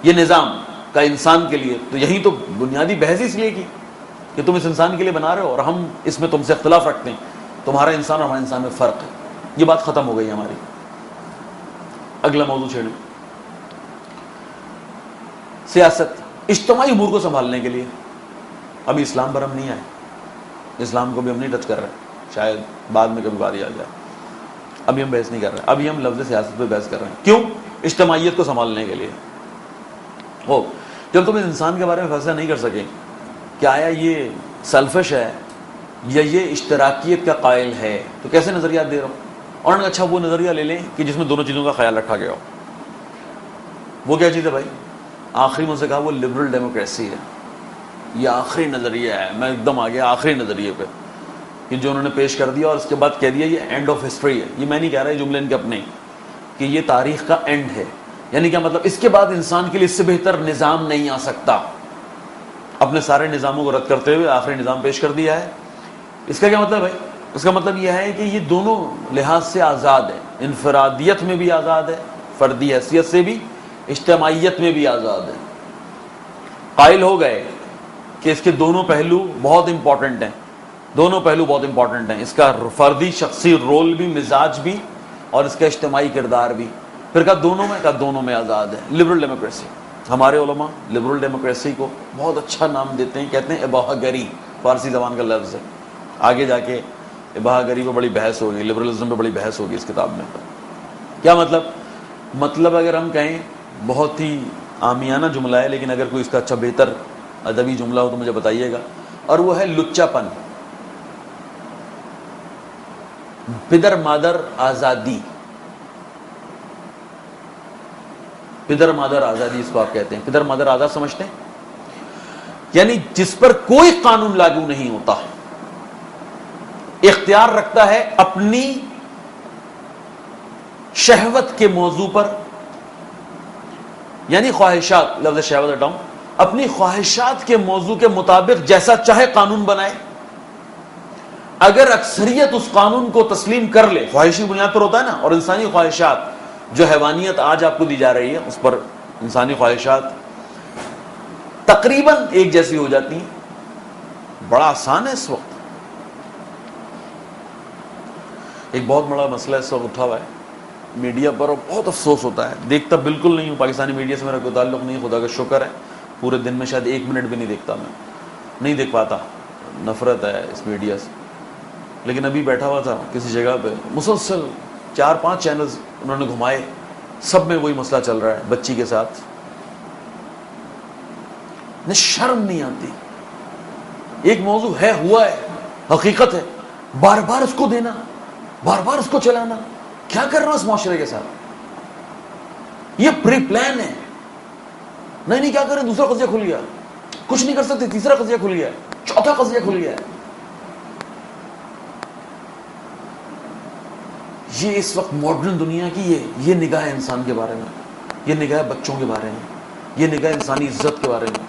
یہ نظام کا؟ انسان کے لیے. تو یہی تو بنیادی بحث اس لیے کی کہ تم اس انسان کے لیے بنا رہے ہو اور ہم اس میں تم سے اختلاف رکھتے ہیں. تمہارا انسان اور ہمارے انسان میں فرق ہے. یہ بات ختم ہو گئی ہماری. اگلا موضوع چھیڑیں. سیاست، اجتماعی امور کو سنبھالنے کے لیے. ابھی اسلام پر ہم نہیں آئے، اسلام کو بھی ہم نہیں ٹچ کر رہے، شاید بعد میں کبھی باری آ جائے. ابھی ہم بحث نہیں کر رہے، ابھی ہم لفظ سیاست پہ بحث کر رہے ہیں. کیوں؟ اجتماعیت کو سنبھالنے کے لیے. ہو جب تم اس انسان کے بارے میں فیصلہ نہیں کر سکے کہ آیا یہ سیلفش ہے یا یہ اشتراکیت کا قائل ہے، تو کیسے نظریات دے رہا ہوں؟ اور اچھا وہ نظریہ لے لیں کہ جس میں دونوں چیزوں کا خیال رکھا گیا ہو. وہ کیا چیز ہے بھائی؟ آخری مجھ سے کہا وہ لبرل ڈیموکریسی ہے. یہ آخری نظریہ ہے. میں ایک دم آ گیا آخری نظریے پہ کہ جو انہوں نے پیش کر دیا اور اس کے بعد کہہ دیا یہ اینڈ آف ہسٹری ہے. یہ میں نہیں کہہ رہا، یہ جملے ان کے اپنے کہ یہ تاریخ کا اینڈ ہے. یعنی کیا مطلب؟ اس کے بعد انسان کے لیے اس سے بہتر نظام نہیں آ سکتا. اپنے سارے نظاموں کو رد کرتے ہوئے آخری نظام پیش کر دیا ہے. اس کا کیا مطلب ہے؟ اس کا مطلب یہ ہے کہ یہ دونوں لحاظ سے آزاد ہے. انفرادیت میں بھی آزاد ہے، فردی حیثیت سے بھی، اجتماعیت میں بھی آزاد ہے. قائل ہو گئے کہ اس کے دونوں پہلو بہت امپورٹنٹ ہیں. دونوں پہلو بہت امپورٹنٹ ہیں. اس کا فردی شخصی رول بھی، مزاج بھی، اور اس کا اجتماعی کردار بھی. پھر دونوں میں آزاد ہے. Liberal democracy. ہمارے علماء لبرل ڈیموکریسی کو بہت اچھا نام دیتے ہیں، کہتے ہیں اباہ گری، فارسی زبان کا لفظ ہے. آگے جا کے اباہ گری پہ بڑی بحث ہوگی، لبرلزم پہ بڑی بحث ہوگی اس کتاب میں. کیا مطلب اگر ہم کہیں بہت ہی عامیانہ جملہ ہے، لیکن اگر کوئی اس کا اچھا بہتر ادبی جملہ ہو تو مجھے بتائیے گا. اور وہ ہے لچا پن. پدر مادر آزادی. پدر مادر آزادی اس کو آپ کہتے ہیں. پدر مادر آزاد سمجھتے ہیں؟ یعنی جس پر کوئی قانون لاگو نہیں ہوتا، اختیار رکھتا ہے اپنی شہوت کے موضوع پر، یعنی خواہشات، لفظ شہوت ہٹاؤں، اپنی خواہشات کے موضوع کے مطابق جیسا چاہے قانون بنائے. اگر اکثریت اس قانون کو تسلیم کر لے، خواہشی بنیاد پر ہوتا ہے نا، اور انسانی خواہشات، جو حیوانیت آج آپ کو دی جا رہی ہے اس پر انسانی خواہشات تقریباً ایک جیسی ہو جاتی ہیں. بڑا آسان ہے اس وقت. ایک بہت بڑا مسئلہ اس وقت اٹھا ہوا ہے میڈیا پر, اور بہت افسوس ہوتا ہے. دیکھتا بالکل نہیں ہوں, پاکستانی میڈیا سے میرا کوئی تعلق نہیں, خدا کا شکر ہے. پورے دن میں شاید 1 منٹ بھی نہیں دیکھتا, میں نہیں دیکھ پاتا, نفرت ہے اس میڈیا سے. لیکن ابھی بیٹھا ہوا تھا کسی جگہ پہ, مسلسل 4-5 چینلز انہوں نے گھمائے, سب میں وہی مسئلہ چل رہا ہے بچی کے ساتھ. شرم نہیں آتی. ایک موضوع ہے, ہوا ہے, حقیقت ہے, بار بار اس کو دینا, بار بار اس کو چلانا. کیا کر رہا ہوں اس معاشرے کے ساتھ؟ یہ پری پلان ہے. نہیں کیا کریں, دوسرا قضیہ کھل گیا, کچھ نہیں کر سکتے, تیسرا قضیہ کھل گیا, چوتھا قضیہ کھل گیا. یہ اس وقت ماڈرن دنیا کی یہ نگاہ ہے انسان کے بارے میں, یہ نگاہ بچوں کے بارے میں, یہ نگاہ انسانی عزت کے بارے میں.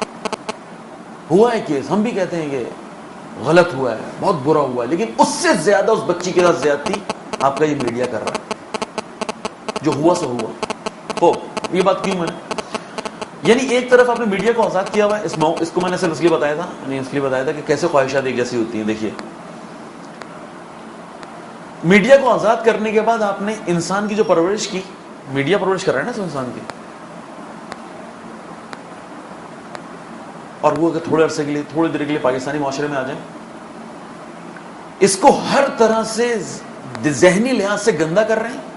ہوا ہے کیس, ہم بھی کہتے ہیں کہ غلط ہوا ہے, بہت برا ہوا ہے, لیکن اس سے زیادہ اس بچی کے ساتھ زیادتی آپ کا یہ میڈیا کر رہا ہے. جو ہوا سو ہوا. تو یہ بات کیوں ہے, یعنی ایک طرف آپ نے میڈیا کو آزاد کیا ہوا ہے. اس کو میں نے صرف اس لیے بتایا تھا کہ کیسے خواہشات ایک جیسی ہوتی ہیں. دیکھیے, میڈیا کو آزاد کرنے کے بعد آپ نے انسان کی جو پرورش کی, میڈیا پرورش کر رہا ہے نا اس انسان کی, اور وہ اگر تھوڑے عرصے کے لیے, تھوڑی دیر کے لیے پاکستانی معاشرے میں آ جائیں, اس کو ہر طرح سے ذہنی لحاظ سے گندا کر رہے ہیں.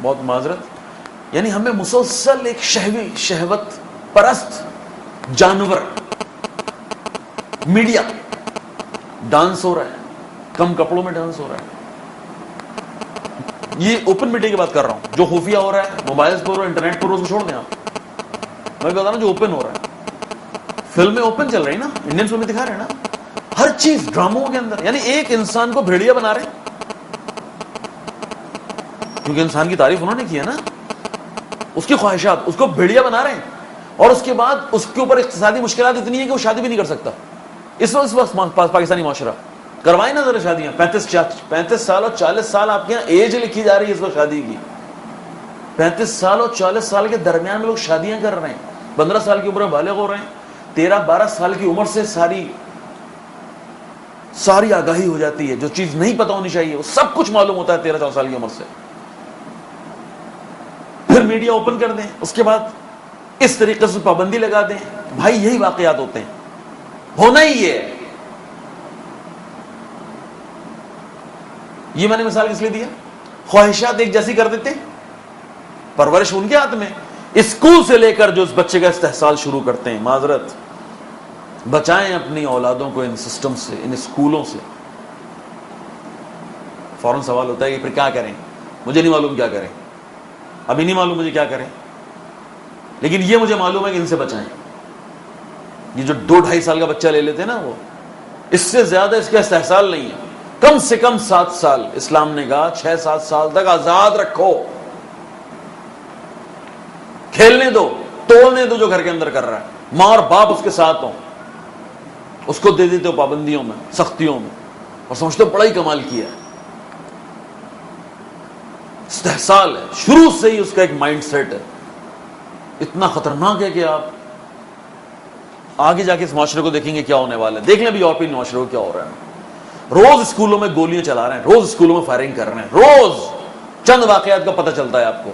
بہت معذرت, یعنی ہمیں مسلسل ایک شہوت پرست جانور میڈیا ڈانس ہو رہا ہے, کم کپڑوں میں ڈانس ہو رہا ہے. یہ اوپن میڈیا کی بات کر رہا ہوں, جو خفیہ ہو رہا ہے موبائل پر اور انٹرنیٹ پر, اس کو چھوڑ دیں آپ. میں بتا رہا ہوں جو اوپن ہو رہا ہے. فلمیں اوپن چل رہی نا, انڈین فلمیں دکھا رہے ہیں نا, ہر چیز ڈراموں کے اندر. یعنی ایک انسان کو بھیڑیا بنا رہے ہیں, کیونکہ انسان کی تعریف انہوں نے کی ہے نا, اس کی خواہشات, اس کو بھیڑیا بنا رہے ہیں. اور اس کے بعد اس کے اوپر اقتصادی مشکلات اتنی ہیں کہ وہ شادی بھی نہیں کر سکتا. اس وقت پاکستانی معاشرہ کروائے نا ذرا شادیاں. 35 سال اور 40 سال آپ کے یہاں ایج لکھی جا رہی ہے اس وقت شادی کی. 35 سال اور 40 سال کے درمیان میں لوگ شادیاں کر رہے ہیں. 15 سال کی عمر میں بالغ ہو رہے ہیں. 13-12 سال کی عمر سے ساری آگاہی ہو جاتی ہے. جو چیز نہیں پتہ ہونی چاہیے وہ سب کچھ معلوم ہوتا ہے 13-14 سال کی عمر سے. پھر میڈیا اوپن کر دیں, اس کے بعد اس طریقے سے پابندی لگا دیں. بھائی یہی واقعات ہوتے ہیں, ہونا ہی ہے. یہ میں نے مثال کس لیے دیا, خواہشات ایک جیسی کر دیتے, پرورش ان کے ہاتھ میں. اسکول سے لے کر جو اس بچے کا استحصال شروع کرتے ہیں, معذرت, بچائیں اپنی اولادوں کو ان سسٹم سے, ان اسکولوں سے. فوراً سوال ہوتا ہے کہ پھر کیا کریں, مجھے نہیں معلوم کیا کریں, ابھی نہیں معلوم مجھے کیا کریں, لیکن یہ مجھے معلوم ہے کہ ان سے بچائیں. یہ جو 2-2.5 سال کا بچہ لے لیتے ہیں نا, وہ اس سے زیادہ اس کا استحصال نہیں ہے. کم سے کم 7 سال اسلام نے کہا, 6-7 سال تک آزاد رکھو, کھیلنے دو, توڑنے دو جو گھر کے اندر کر رہا ہے. ماں اور باپ اس کے ساتھ ہوں, اس کو دے دیتے ہو پابندیوں میں, سختیوں میں, اور سمجھتے ہو بڑا ہی کمال کیا ہے. استحصال ہے, شروع سے ہی اس کا ایک مائنڈ سیٹ ہے. اتنا خطرناک ہے کہ آپ آگے جا کے اس معاشرے کو دیکھیں گے کیا ہونے والا ہے. دیکھ لیں بھی یورپین معاشرے کو کیا ہو رہا ہے. روز اسکولوں میں گولیاں چلا رہے ہیں, روز اسکولوں میں فائرنگ کر رہے ہیں, روز چند واقعات کا پتہ چلتا ہے آپ کو.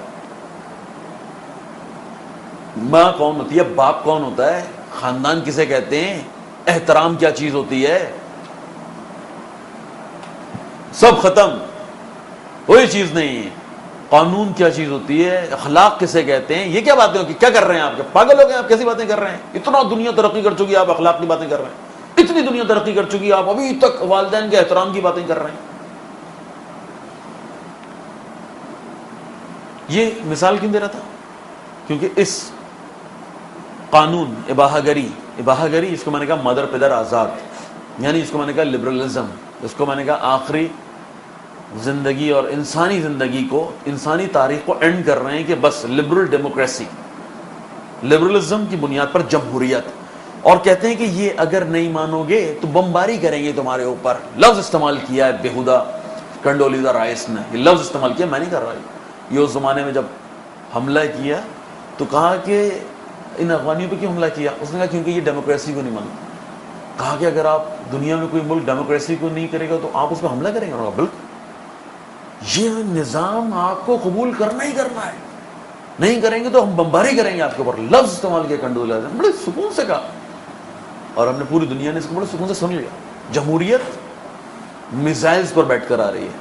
ماں کون ہوتی ہے, باپ کون ہوتا ہے, خاندان کسے کہتے ہیں, احترام کیا چیز ہوتی ہے, سب ختم, کوئی چیز نہیں ہے. قانون کیا چیز ہوتی ہے, اخلاق کسے کہتے ہیں. یہ کیا باتیں ہو, کیا کر رہے ہیں آپ, پاگل ہو گئے آپ, کیسی باتیں کر رہے ہیں. اتنا دنیا ترقی کر چکی, آپ اخلاق کی باتیں کر رہے ہیں. اتنی دنیا ترقی کر چکی, آپ ابھی تک والدین کے احترام کی باتیں کر رہے ہیں. یہ مثال کیوں دے رہا تھا, کیونکہ اس قانون اباحہ گری اس کو میں نے کہا مدر پدر آزاد, یعنی اس کو میں نے کہا لبرلزم, اس کو میں نے کہا آخری زندگی اور انسانی زندگی کو, انسانی تاریخ کو اینڈ کر رہے ہیں کہ بس لبرل ڈیموکریسی, لبرلزم کی بنیاد پر جمہوریت. اور کہتے ہیں کہ یہ اگر نہیں مانو گے تو بمباری کریں گے تمہارے اوپر. لفظ استعمال کیا ہے بےہودہ کنڈولیزا رائس نے, یہ لفظ استعمال کیا, میں نہیں کر رہا. یہ اس زمانے میں جب حملہ کیا تو کہا کہ ان افغانیوں پہ کیوں حملہ کیا؟ اس نے کہا کیونکہ یہ ڈیموکریسی کو نہیں مانتے. کہا کہ اگر آپ دنیا میں کوئی ملک ڈیموکریسی کو نہیں کرے گا تو آپ اس پہ حملہ کریں گے؟ بالکل, یہ نظام آپ کو قبول کرنا ہی کرنا ہے, نہیں کریں گے تو ہم بمباری کریں گے آپ کے اوپر. لفظ استعمال کیا کنڈولیزا نے, بڑے سکون سے کہا, اور ہم نے پوری دنیا نے اس کو بڑے سکون سے سن لیا. جمہوریت میزائلز پر بیٹھ کر آ رہی ہے,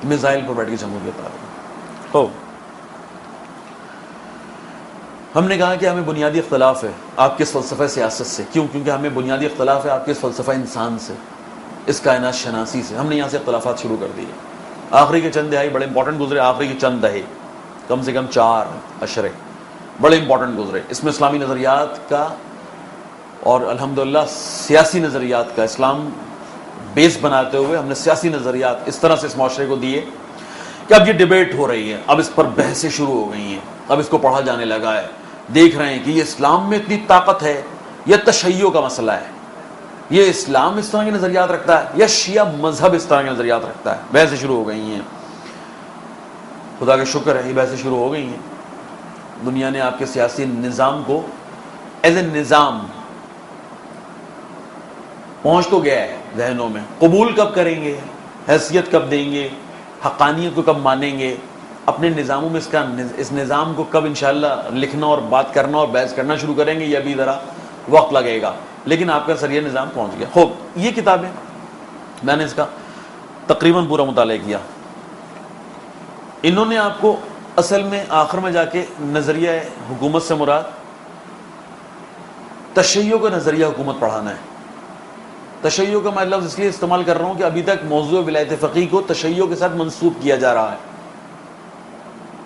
میزائل پر بیٹھ کے جمہوریت آ رہی ہے. ہو ہم نے کہا کہ ہمیں بنیادی اختلاف ہے آپ کے فلسفہ سیاست سے. کیوں؟ کیونکہ ہمیں بنیادی اختلاف ہے آپ کے فلسفہ انسان سے, اس کائنات شناسی سے. ہم نے یہاں سے اختلافات شروع کر دیے. آخری کے چند دہائی بڑے امپورٹنٹ گزرے, آخری کے چند دہے کم سے کم 4 اشرے بڑے امپورٹنٹ گزرے. اس میں اسلامی نظریات کا اور الحمدللہ سیاسی نظریات کا, اسلام بیس بناتے ہوئے ہم نے سیاسی نظریات اس طرح سے اس معاشرے کو دیے کہ اب یہ ڈیبیٹ ہو رہی ہے, اب اس پر بحثیں شروع ہو گئی ہیں, اب اس کو پڑھا جانے لگا ہے. دیکھ رہے ہیں کہ یہ اسلام میں اتنی طاقت ہے یا تشیع کا مسئلہ ہے, یہ اسلام اس طرح کے نظریات رکھتا ہے یا شیعہ مذہب اس طرح کے نظریات رکھتا ہے. بحثیں شروع ہو گئی ہیں, خدا کا شکر ہے یہ بحثیں شروع ہو گئی ہیں. دنیا نے آپ کے سیاسی نظام کو ایز اے نظام پہنچ تو گیا ہے ذہنوں میں. قبول کب کریں گے, حیثیت کب دیں گے, حقانیت کو کب مانیں گے, اپنے نظاموں میں اس نظام کو کب انشاءاللہ لکھنا اور بات کرنا اور بحث کرنا شروع کریں گے, یہ ابھی ذرا وقت لگے گا. لیکن آپ کا سریع نظام پہنچ گیا. خوب, یہ کتابیں میں نے اس کا تقریباً پورا مطالعہ کیا. انہوں نے آپ کو اصل میں آخر میں جا کے نظریہ حکومت سے مراد تشیع کا نظریہ حکومت پڑھانا ہے. تشیع کا میں لفظ اس لیے استعمال کر رہا ہوں کہ ابھی تک موضوع ولایت فقیہ کو تشیع کے ساتھ منسوب کیا جا رہا ہے.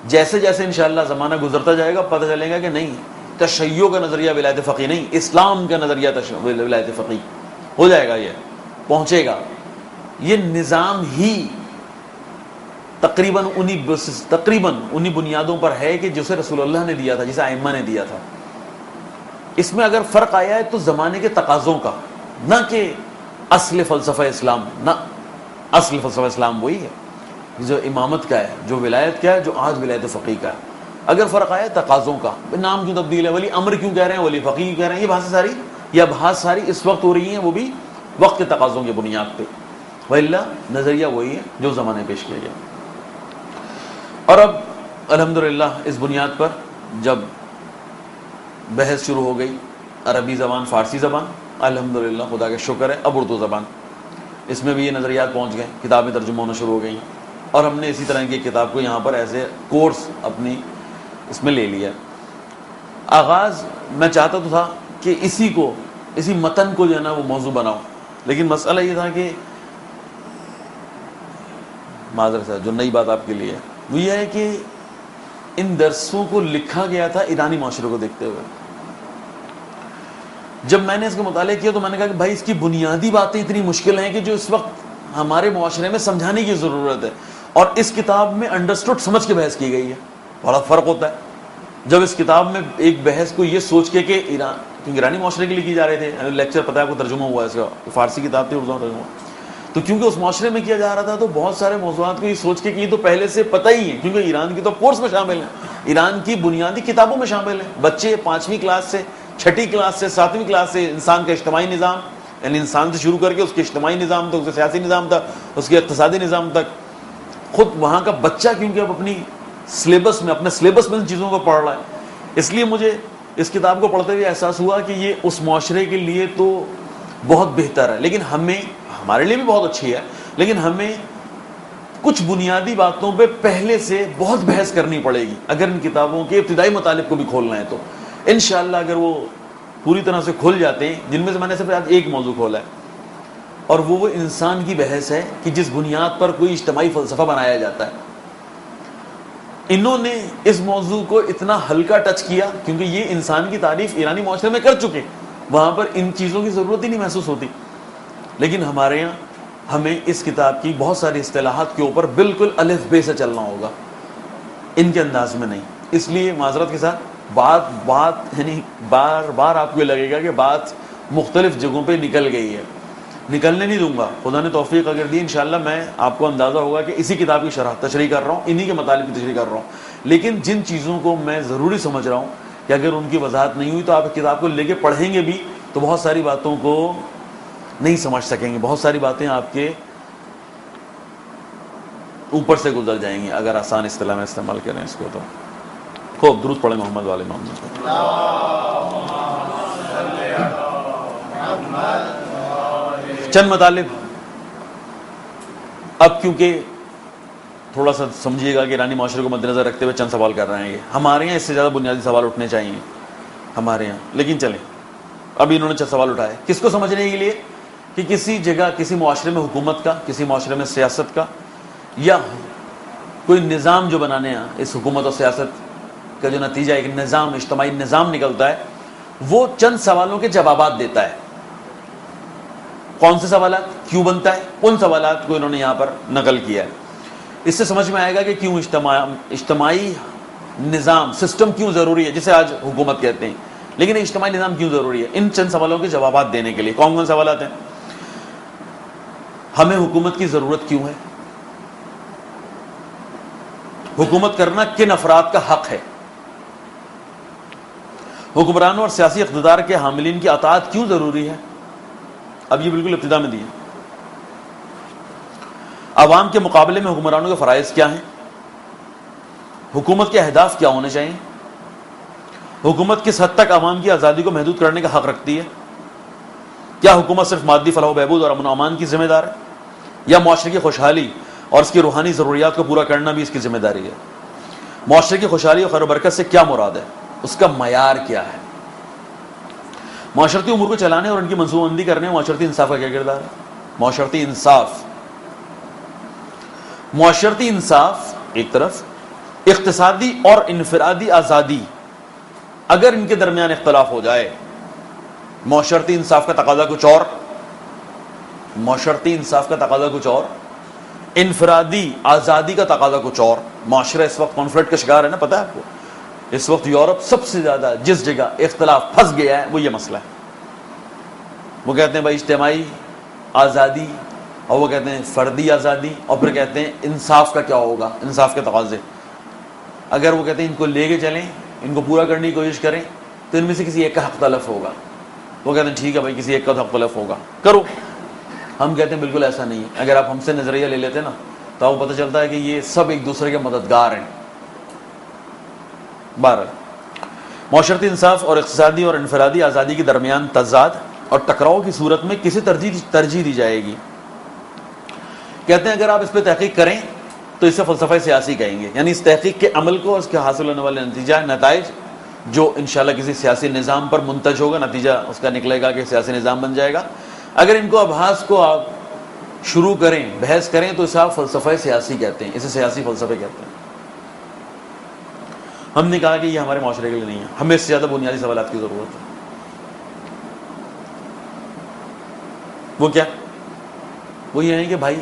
جیسے جیسے انشاءاللہ زمانہ گزرتا جائے گا پتہ چلے گا کہ نہیں, تشیع کا نظریہ ولایت فقیہ نہیں, اسلام کا نظریہ ولایت فقیہ ہو جائے گا, یہ پہنچے گا. یہ نظام ہی تقریباً انہی بنیادوں پر ہے کہ جسے رسول اللہ نے دیا تھا, جسے ائمہ نے دیا تھا. اس میں اگر فرق آیا ہے تو زمانے کے تقاضوں کا, نہ کہ اصل فلسفہ اسلام. نہ, اصل فلسفہ اسلام وہی ہے جو امامت کا ہے, جو ولایت کا ہے, جو آج ولایت فقیہ کا ہے. اگر فرق آیا تقاضوں کا, نام کیوں تبدیل ہے, ولی امر کیوں کہہ رہے ہیں, ولی فقیہ کیوں کہہ رہے ہیں, یہ بحث ساری اس وقت ہو رہی ہیں, وہ بھی وقت کے تقاضوں کی بنیاد پہ. وَإِلَّا نظریہ وہی ہے جو زمانے پیش کیا گیا. اور اب الحمدللہ اس بنیاد پر جب بحث شروع ہو گئی, عربی زبان, فارسی زبان, الحمدللہ خدا کا شکر ہے اب اردو زبان, اس میں بھی یہ نظریات پہنچ گئے, کتابیں ترجمہ ہونا شروع ہو گئیں. اور ہم نے اسی طرح کی کتاب کو یہاں پر ایسے کورس اپنی اس میں لے لیا. آغاز میں چاہتا تو تھا کہ اسی متن کو جو ہے نا وہ موضوع بناؤں, لیکن مسئلہ یہ تھا کہ معذرت سے جو نئی بات آپ کے لیے ہے وہ یہ ہے کہ ان درسوں کو لکھا گیا تھا ایرانی معاشرے کو دیکھتے ہوئے. جب میں نے اس کا مطالعہ کیا تو میں نے کہا کہ بھائی اس کی بنیادی باتیں اتنی مشکل ہیں کہ جو اس وقت ہمارے معاشرے میں سمجھانے کی ضرورت ہے, اور اس کتاب میں انڈرسٹوڈ سمجھ کے بحث کی گئی ہے. بڑا فرق ہوتا ہے جب اس کتاب میں ایک بحث کو یہ سوچ کے کہ کیونکہ ایرانی معاشرے کے لیے کی جا رہے تھے, لیکچر پتہ ہے آپ کو ترجمہ ہوا ہے اس کا, فارسی کتاب تھی, اردو میں ترجمہ, تو کیونکہ اس معاشرے میں کیا جا رہا تھا تو بہت سارے موضوعات کو یہ سوچ کے کہ یہ تو پہلے سے پتہ ہی ہے, کیونکہ ایران کی تو کورس میں شامل ہیں, ایران کی بنیادی کتابوں میں شامل ہیں. بچے 5ویں کلاس سے 6ٹھی کلاس سے 7ویں کلاس سے انسان کا اجتماعی نظام, یعنی انسان سے شروع کر کے اس کے اجتماعی نظام تک, اس کے سیاسی نظام تک, اس کے اقتصادی نظام تک, خود وہاں کا بچہ کیونکہ اب اپنے سلیبس میں ان چیزوں کو پڑھ رہا ہے. اس لیے مجھے اس کتاب کو پڑھتے ہوئے احساس ہوا کہ یہ اس معاشرے کے لیے تو بہت بہتر ہے, لیکن ہمارے لیے بھی بہت اچھی ہے, لیکن ہمیں کچھ بنیادی باتوں پہ پہلے سے بہت بحث کرنی پڑے گی اگر ان کتابوں کے ابتدائی مطالب کو بھی کھولنا ہے. تو انشاءاللہ اگر وہ پوری طرح سے کھل جاتے ہیں, جن میں سے میں نے صرف آج ایک موضوع کھولا ہے, اور وہ انسان کی بحث ہے کہ جس بنیاد پر کوئی اجتماعی فلسفہ بنایا جاتا ہے. انہوں نے اس موضوع کو اتنا ہلکا ٹچ کیا کیونکہ یہ انسان کی تعریف ایرانی معاشرے میں کر چکے, وہاں پر ان چیزوں کی ضرورت ہی نہیں محسوس ہوتی. لیکن ہمارے یہاں ہمیں اس کتاب کی بہت ساری اصطلاحات کے اوپر بالکل الف بے سے چلنا ہوگا, ان کے انداز میں نہیں. اس لیے معذرت کے ساتھ بات یعنی بار بار آپ کو لگے گا کہ بات مختلف جگہوں پہ نکل گئی ہے. نکلنے نہیں دوں گا, خدا نے توفیق اگر دی انشاءاللہ میں آپ کو اندازہ ہوگا کہ اسی کتاب کی شرح تشریح کر رہا ہوں, انہی کے مطالب کی تشریح کر رہا ہوں. لیکن جن چیزوں کو میں ضروری سمجھ رہا ہوں کہ اگر ان کی وضاحت نہیں ہوئی تو آپ کتاب کو لے کے پڑھیں گے بھی تو بہت ساری باتوں کو نہیں سمجھ سکیں گے, بہت ساری باتیں آپ کے اوپر سے گزر جائیں گی اگر آسان اصطلاح میں استعمال کریں اس کو. تو خوب درود پڑھیں محمد والے محمد. چند مطالب اب کیونکہ تھوڑا سا سمجھیے گا کہ ایرانی معاشرے کو مد نظر رکھتے ہوئے چند سوال کر رہے ہیں. یہ ہمارے یہاں اس سے زیادہ بنیادی سوال اٹھنے چاہیے ہمارے یہاں, لیکن چلیں ابھی انہوں نے چند سوال اٹھائے. کس کو سمجھنے کے لیے کہ کسی جگہ کسی معاشرے میں حکومت کا, کسی معاشرے میں سیاست کا, یا کوئی نظام جو بنانے ہیں اس حکومت اور سیاست کا جو نتیجہ ایک نظام, اجتماعی نظام نکلتا ہے, وہ چند سوالوں کے جوابات دیتا ہے. کون سے سوالات, کیوں بنتا ہے, ان سوالات کو انہوں نے یہاں پر نقل کیا ہے. اس سے سمجھ میں آئے گا کہ کیوں اجتماعی نظام, سسٹم کیوں ضروری ہے, جسے آج حکومت کہتے ہیں, لیکن اجتماعی نظام کیوں ضروری ہے. ان چند سوالوں کے جوابات دینے کے لیے کون کون سوالات ہیں. ہمیں حکومت کی ضرورت کیوں ہے, حکومت کرنا کن افراد کا حق ہے, حکمرانوں اور سیاسی اقتدار کے حاملین کی اطاعت کیوں ضروری ہے. اب یہ بالکل ابتدا میں دی ہے. عوام کے مقابلے میں حکمرانوں کے فرائض کیا ہیں, حکومت کے اہداف کیا ہونے چاہیے, حکومت کس حد تک عوام کی آزادی کو محدود کرنے کا حق رکھتی ہے, کیا حکومت صرف مادی فلاح و بہبود اور امن و امان کی ذمہ دار ہے, یا معاشرے کی خوشحالی اور اس کی روحانی ضروریات کو پورا کرنا بھی اس کی ذمہ داری ہے. معاشرے کی خوشحالی اور خیر و برکت سے کیا مراد ہے, اس کا معیار کیا ہے. معاشرتی امور کو چلانے اور ان کی منصوبہ بندی کرنے میں معاشرتی انصاف کا کیا کردار ہے. معاشرتی انصاف, معاشرتی انصاف ایک طرف, اقتصادی اور انفرادی آزادی اگر ان کے درمیان اختلاف ہو جائے, معاشرتی انصاف کا تقاضا کچھ اور, معاشرتی انصاف کا تقاضا کچھ اور, انفرادی آزادی کا تقاضا کچھ اور. معاشرہ اس وقت کانفلکٹ کا شکار ہے نا, پتہ ہے آپ کو. اس وقت یورپ سب سے زیادہ جس جگہ اختلاف پھنس گیا ہے وہ یہ مسئلہ ہے. وہ کہتے ہیں بھائی اجتماعی آزادی, اور وہ کہتے ہیں فردی آزادی, اور پھر کہتے ہیں انصاف کا کیا ہوگا, انصاف کے تقاضے. اگر وہ کہتے ہیں ان کو لے کے چلیں, ان کو پورا کرنے کی کوشش کریں, تو ان میں سے کسی ایک کا حق تلف ہوگا. وہ کہتے ہیں ٹھیک ہے بھائی کسی ایک کا حق تلف ہوگا, کرو. ہم کہتے ہیں بالکل ایسا نہیں ہے. اگر آپ ہم سے نظریہ لے لیتے نا تو آپ کو پتہ چلتا ہے کہ یہ سب ایک دوسرے کے مددگار ہیں. 12 معاشرتی انصاف اور اقتصادی اور انفرادی آزادی کے درمیان تضاد اور ٹکراؤ کی صورت میں کسی ترجیح دی جائے گی. کہتے ہیں اگر آپ اس پہ تحقیق کریں تو اسے فلسفہ سیاسی کہیں گے, یعنی اس تحقیق کے عمل کو, اس کے حاصل ہونے والے نتائج جو انشاءاللہ کسی سیاسی نظام پر منتج ہوگا, نتیجہ اس کا نکلے گا کہ سیاسی نظام بن جائے گا. اگر ان کو ابحاث کو آپ شروع کریں, بحث کریں, تو اسے آپ فلسفہ سیاسی کہتے ہیں, اسے سیاسی فلسفے کہتے ہیں. ہم نے کہا کہ یہ ہمارے معاشرے کے لیے نہیں ہے, ہمیں اس سے زیادہ بنیادی سوالات کی ضرورت ہے. وہ کیا, وہ یہ ہے کہ بھائی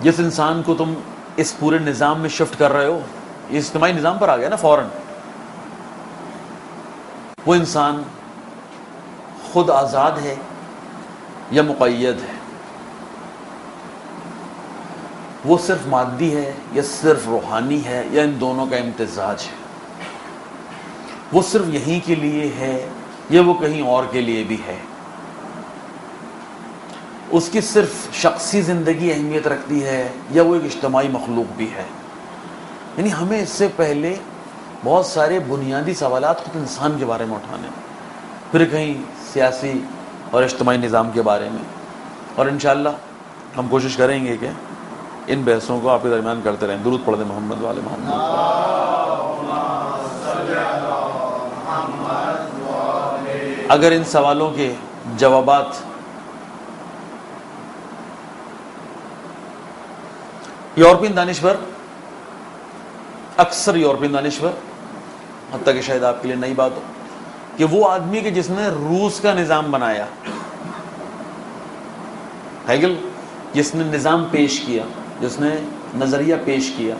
جس انسان کو تم اس پورے نظام میں شفٹ کر رہے ہو, یہ اجتماعی نظام پر آ گیا نا فوراً, وہ انسان خود آزاد ہے یا مقید ہے, وہ صرف مادی ہے یا صرف روحانی ہے, یا ان دونوں کا امتزاج ہے, وہ صرف یہیں کے لیے ہے یا وہ کہیں اور کے لیے بھی ہے, اس کی صرف شخصی زندگی اہمیت رکھتی ہے یا وہ ایک اجتماعی مخلوق بھی ہے. یعنی ہمیں اس سے پہلے بہت سارے بنیادی سوالات خود انسان کے بارے میں اٹھانے, پھر کہیں سیاسی اور اجتماعی نظام کے بارے میں. اور انشاءاللہ ہم کوشش کریں گے کہ ان بحثوں کو آپ کے درمیان کرتے رہیں. درود پڑھ دیں محمد والے محمد. اگر ان سوالوں کے جوابات یورپین دانشور, اکثر یورپین دانشور, حتیٰ کہ شاید آپ کے لیے نئی بات ہو کہ وہ آدمی کہ جس نے روس کا نظام بنایا, ہیگل, جس نے نظام پیش کیا, جس نے نظریہ پیش کیا,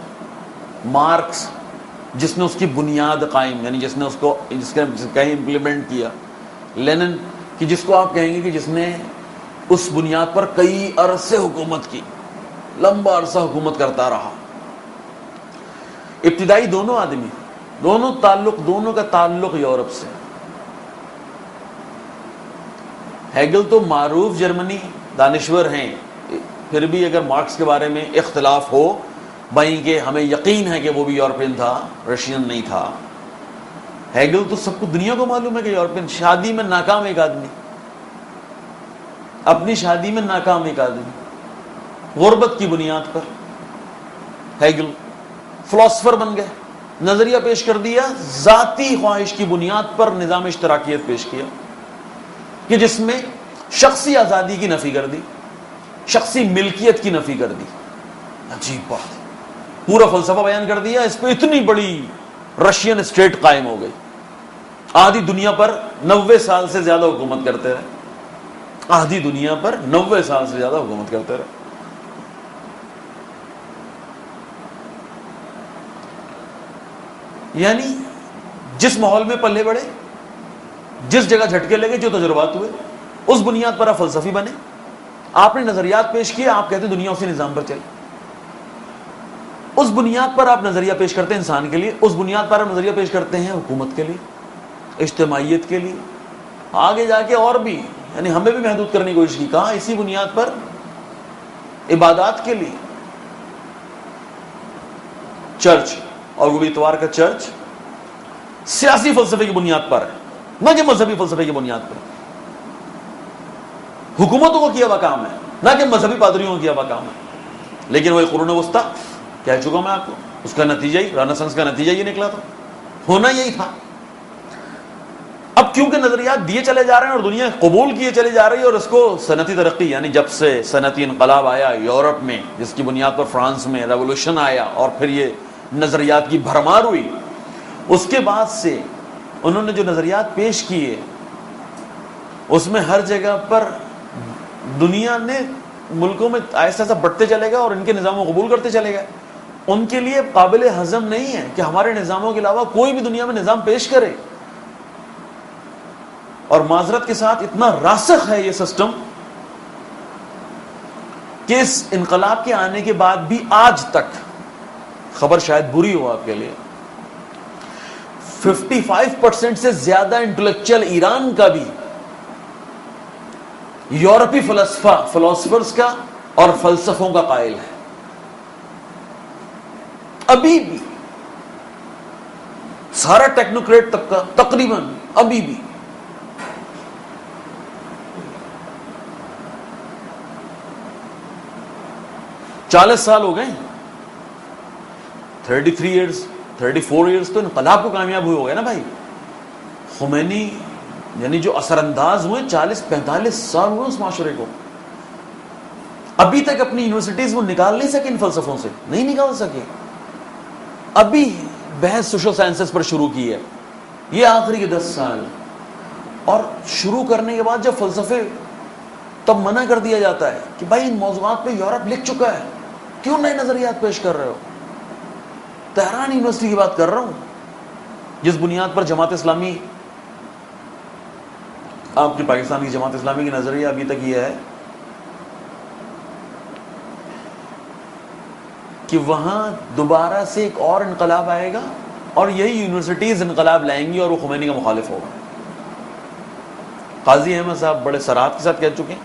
مارکس جس نے اس کی بنیاد قائم، یعنی جس نے اس کو کہیں امپلیمنٹ کیا، لینن کہ جس کو آپ کہیں گے کہ جس نے اس بنیاد پر کئی عرصے حکومت کی، لمبا عرصہ حکومت کرتا رہا. ابتدائی دونوں آدمی، دونوں کا تعلق یورپ سے. ہیگل تو معروف جرمنی دانشور ہیں، پھر بھی اگر مارکس کے بارے میں اختلاف ہو بھائی کہ ہمیں یقین ہے کہ وہ بھی یورپین تھا، رشین نہیں تھا. ہیگل تو سب کو دنیا کو معلوم ہے کہ یورپین. شادی میں ناکام ایک آدمی، اپنی شادی میں ناکام ایک آدمی، غربت کی بنیاد پر ہیگل فلاسفر بن گئے. نظریہ پیش کر دیا، ذاتی خواہش کی بنیاد پر نظام اشتراکیت پیش کیا کہ جس میں شخصی آزادی کی نفی کر دی، شخصی ملکیت کی نفی کر دی. عجیب بات، پورا فلسفہ بیان کر دیا. اس پہ اتنی بڑی رشین اسٹیٹ قائم ہو گئی، آدھی دنیا پر 90 سال سے زیادہ حکومت کرتے رہے، آدھی دنیا پر 90 سال سے زیادہ حکومت کرتے رہے. یعنی جس ماحول میں پلے بڑھے، جس جگہ جھٹکے لگے، جو تجربات ہوئے، اس بنیاد پر آپ فلسفی بنے. آپ نے نظریات پیش کیے، آپ کہتے ہیں دنیا اسی نظام پر چلے. اس بنیاد پر آپ نظریہ پیش کرتے ہیں انسان کے لیے، اس بنیاد پر آپ نظریہ پیش کرتے ہیں حکومت کے لیے، اجتماعیت کے لیے. آگے جا کے اور بھی، یعنی ہمیں بھی محدود کرنے کی کوشش کی. کہا اسی بنیاد پر عبادات کے لیے چرچ، اور وہ بھی اتوار کا چرچ سیاسی فلسفے کی بنیاد پر ہے، نہ کہ مذہبی فلسفے کی بنیاد پر. حکومتوں کو کیا ہوا کام ہے، نہ کہ مذہبی پادریوں کو کیا ہوا کام ہے. لیکن وہ قرون وسطی، کہہ چکا میں آپ کو، اس کا نتیجہ ہی رنسانس کا نتیجہ یہ نکلا تھا، ہونا یہی تھا. اب کیونکہ نظریات دیے چلے جا رہے ہیں اور دنیا قبول کیے چلی جا رہی ہے، اور اس کو صنعتی ترقی، یعنی جب سے صنعتی انقلاب آیا یورپ میں، جس کی بنیاد پر فرانس میں ریولوشن آیا اور پھر یہ نظریات کی بھرمار ہوئی، اس کے بعد سے انہوں نے جو نظریات پیش کیے اس میں ہر جگہ پر دنیا نے ملکوں میں ایسا ایسا بڑھتے چلے گا اور ان کے نظاموں کو قبول کرتے چلے گئے. ان کے لیے قابل ہضم نہیں ہے کہ ہمارے نظاموں کے علاوہ کوئی بھی دنیا میں نظام پیش کرے. اور معذرت کے ساتھ اتنا راسخ ہے یہ سسٹم کہ اس انقلاب کے آنے کے بعد بھی آج تک، خبر شاید بری ہو آپ کے لیے، 55% سے زیادہ انٹلیکچوئل ایران کا بھی یورپی فلاسفرز کا اور فلسفوں کا قائل ہے. ابھی بھی سارا ٹیکنوکریٹ طبقہ تقریباً ابھی بھی چالیس سال ہو گئے، 33 ایئرز 34 ایئرز تو انقلاب کو کامیاب ہوئے ہو گئے نا بھائی. خمینی یعنی جو اثر انداز ہوئے 40-45 سال ہوئے اس معاشرے کو. ابھی تک اپنی یونیورسٹیز وہ نکال نہیں سکے، ان فلسفوں سے نہیں نکال سکے. ابھی بحث سوشل سائنسز پر شروع کی ہے یہ آخری کے 10 سال، اور شروع کرنے کے بعد جب فلسفے، تب منع کر دیا جاتا ہے کہ بھائی ان موضوعات پہ یورپ لکھ چکا ہے، کیوں نئے نظریات پیش کر رہے ہو. تہران یونیورسٹی کی بات کر رہا ہوں، جس بنیاد پر جماعت اسلامی، آپ کی پاکستان کی جماعت اسلامی کی نظریہ ابھی تک یہ ہے کہ وہاں دوبارہ سے ایک اور انقلاب آئے گا اور یہی یونیورسٹیز انقلاب لائیں گی اور وہ خمینی کا مخالف ہوگا. قاضی احمد صاحب بڑے صراحت کے ساتھ کہہ چکے ہیں،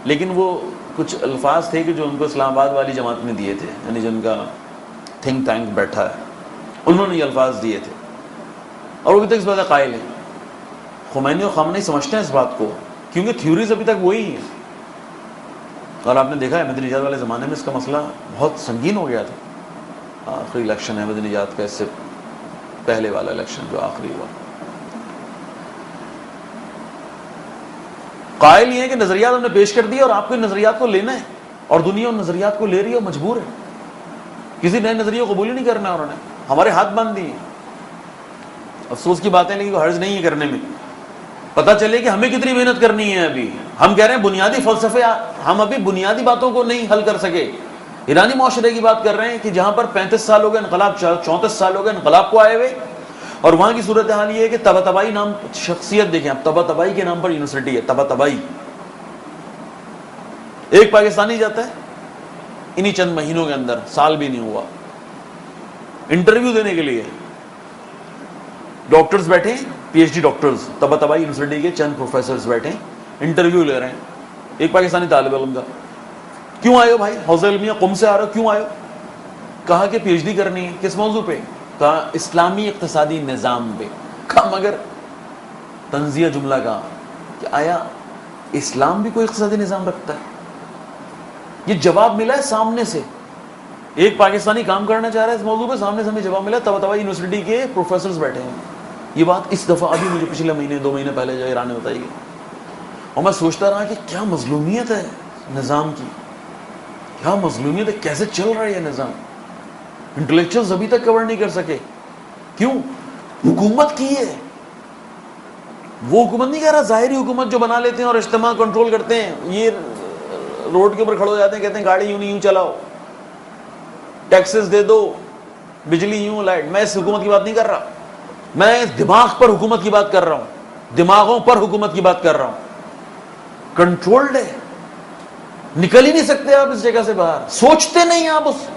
لیکن وہ کچھ الفاظ تھے کہ جو ان کو اسلام آباد والی جماعت نے دیے تھے، یعنی جن کا تھنک ٹینک بیٹھا ہے، انہوں نے یہ الفاظ دیے تھے اور وہ ابھی تک اس بات قائل ہیں. خمینی اور خامنئی سمجھتے ہیں اس بات کو، کیونکہ تھیوریز ابھی تک وہی ہیں. اور آپ نے دیکھا ہے احمدی نژاد والے زمانے میں اس کا مسئلہ بہت سنگین ہو گیا تھا. آخری الیکشن احمدی نژاد کا، اس سے پہلے والا الیکشن جو آخری ہوا، قائل یہ ہے کہ نظریات ہم نے پیش کر دیے اور آپ کو نظریات کو لینا ہے، اور دنیا ان نظریات کو لے رہی ہے اور مجبور ہے. کسی نئے نظریے کو قبول ہی نہیں کرنا، انہوں نے ہمارے ہاتھ باندھ دیے. افسوس کی بات ہے لیکن حرج نہیں ہے کرنے میں. پتہ چلے کہ ہمیں کتنی محنت کرنی ہے. ابھی ہم کہہ رہے ہیں بنیادی فلسفے، ہم ابھی بنیادی باتوں کو نہیں حل کر سکے. ایرانی معاشرے کی بات کر رہے ہیں کہ جہاں پر 35 سال ہو گئے انقلاب، 34 سال ہو گئے انقلاب کو آئے ہوئے، اور وہاں کی صورتحال یہ ہے کہ طباطبائی نام شخصیت دیکھیں آپ، طباطبائی کے نام پر یونیورسٹی ہے، طباطبائی. ایک پاکستانی جاتا ہے انہی چند مہینوں کے اندر، سال بھی نہیں ہوا، انٹرویو دینے کے لیے. ڈاکٹرز بیٹھے ہیں، P H D doctors, Tabatabai university کے چند پروفیسرز بیٹھے ہیں، انٹرویو لے رہے ہیں. ایک پاکستانی طالب علم کا، کیوں آئے ہو بھائی، حوزہ علمیہ قم سے آ رہے ہو، کیوں آئے ہو؟ کہا کہ پی ایچ ڈی کرنی ہے. کس موضوع پہ؟ کہا اسلامی اقتصادی نظام پہ. کہا مگر تنزیہ جملہ کہا کہ آیا اسلام بھی کوئی اقتصادی نظام رکھتا ہے؟ یہ جواب ملا ہے سامنے سے. ایک پاکستانی کام کرنا چاہ رہا ہے اس موضوع پہ، سامنے سے ہمیں جواب ملا، طباطبائی یونیورسٹی کے پروفیسرز بیٹھے ہیں. یہ بات اس دفعہ ابھی مجھے پچھلے مہینے 2 مہینے پہلے جو ایران نے بتائی گئی، اور میں سوچتا رہا کہ کیا مظلومیت ہے نظام کی، کیا مظلومیت ہے، کیسے چل رہا ہے یہ نظام. انٹلیکچوئلز ابھی تک کور نہیں کر سکے. کیوں؟ حکومت کی ہے. وہ حکومت نہیں کہہ رہا، ظاہری حکومت جو بنا لیتے ہیں اور اجتماع کنٹرول کرتے ہیں. یہ روڈ کے اوپر کھڑے ہو جاتے ہیں، کہتے ہیں گاڑی یوں نہیں یوں چلاؤ، ٹیکسز دے دو، بجلی یوں، لائٹ. میں اس حکومت کی بات نہیں کر رہا، میں اس دماغ پر حکومت کی بات کر رہا ہوں، دماغوں پر حکومت کی بات کر رہا ہوں. کنٹرولڈ ہے، نکل ہی نہیں سکتے آپ اس جگہ سے باہر، سوچتے نہیں آپ اس،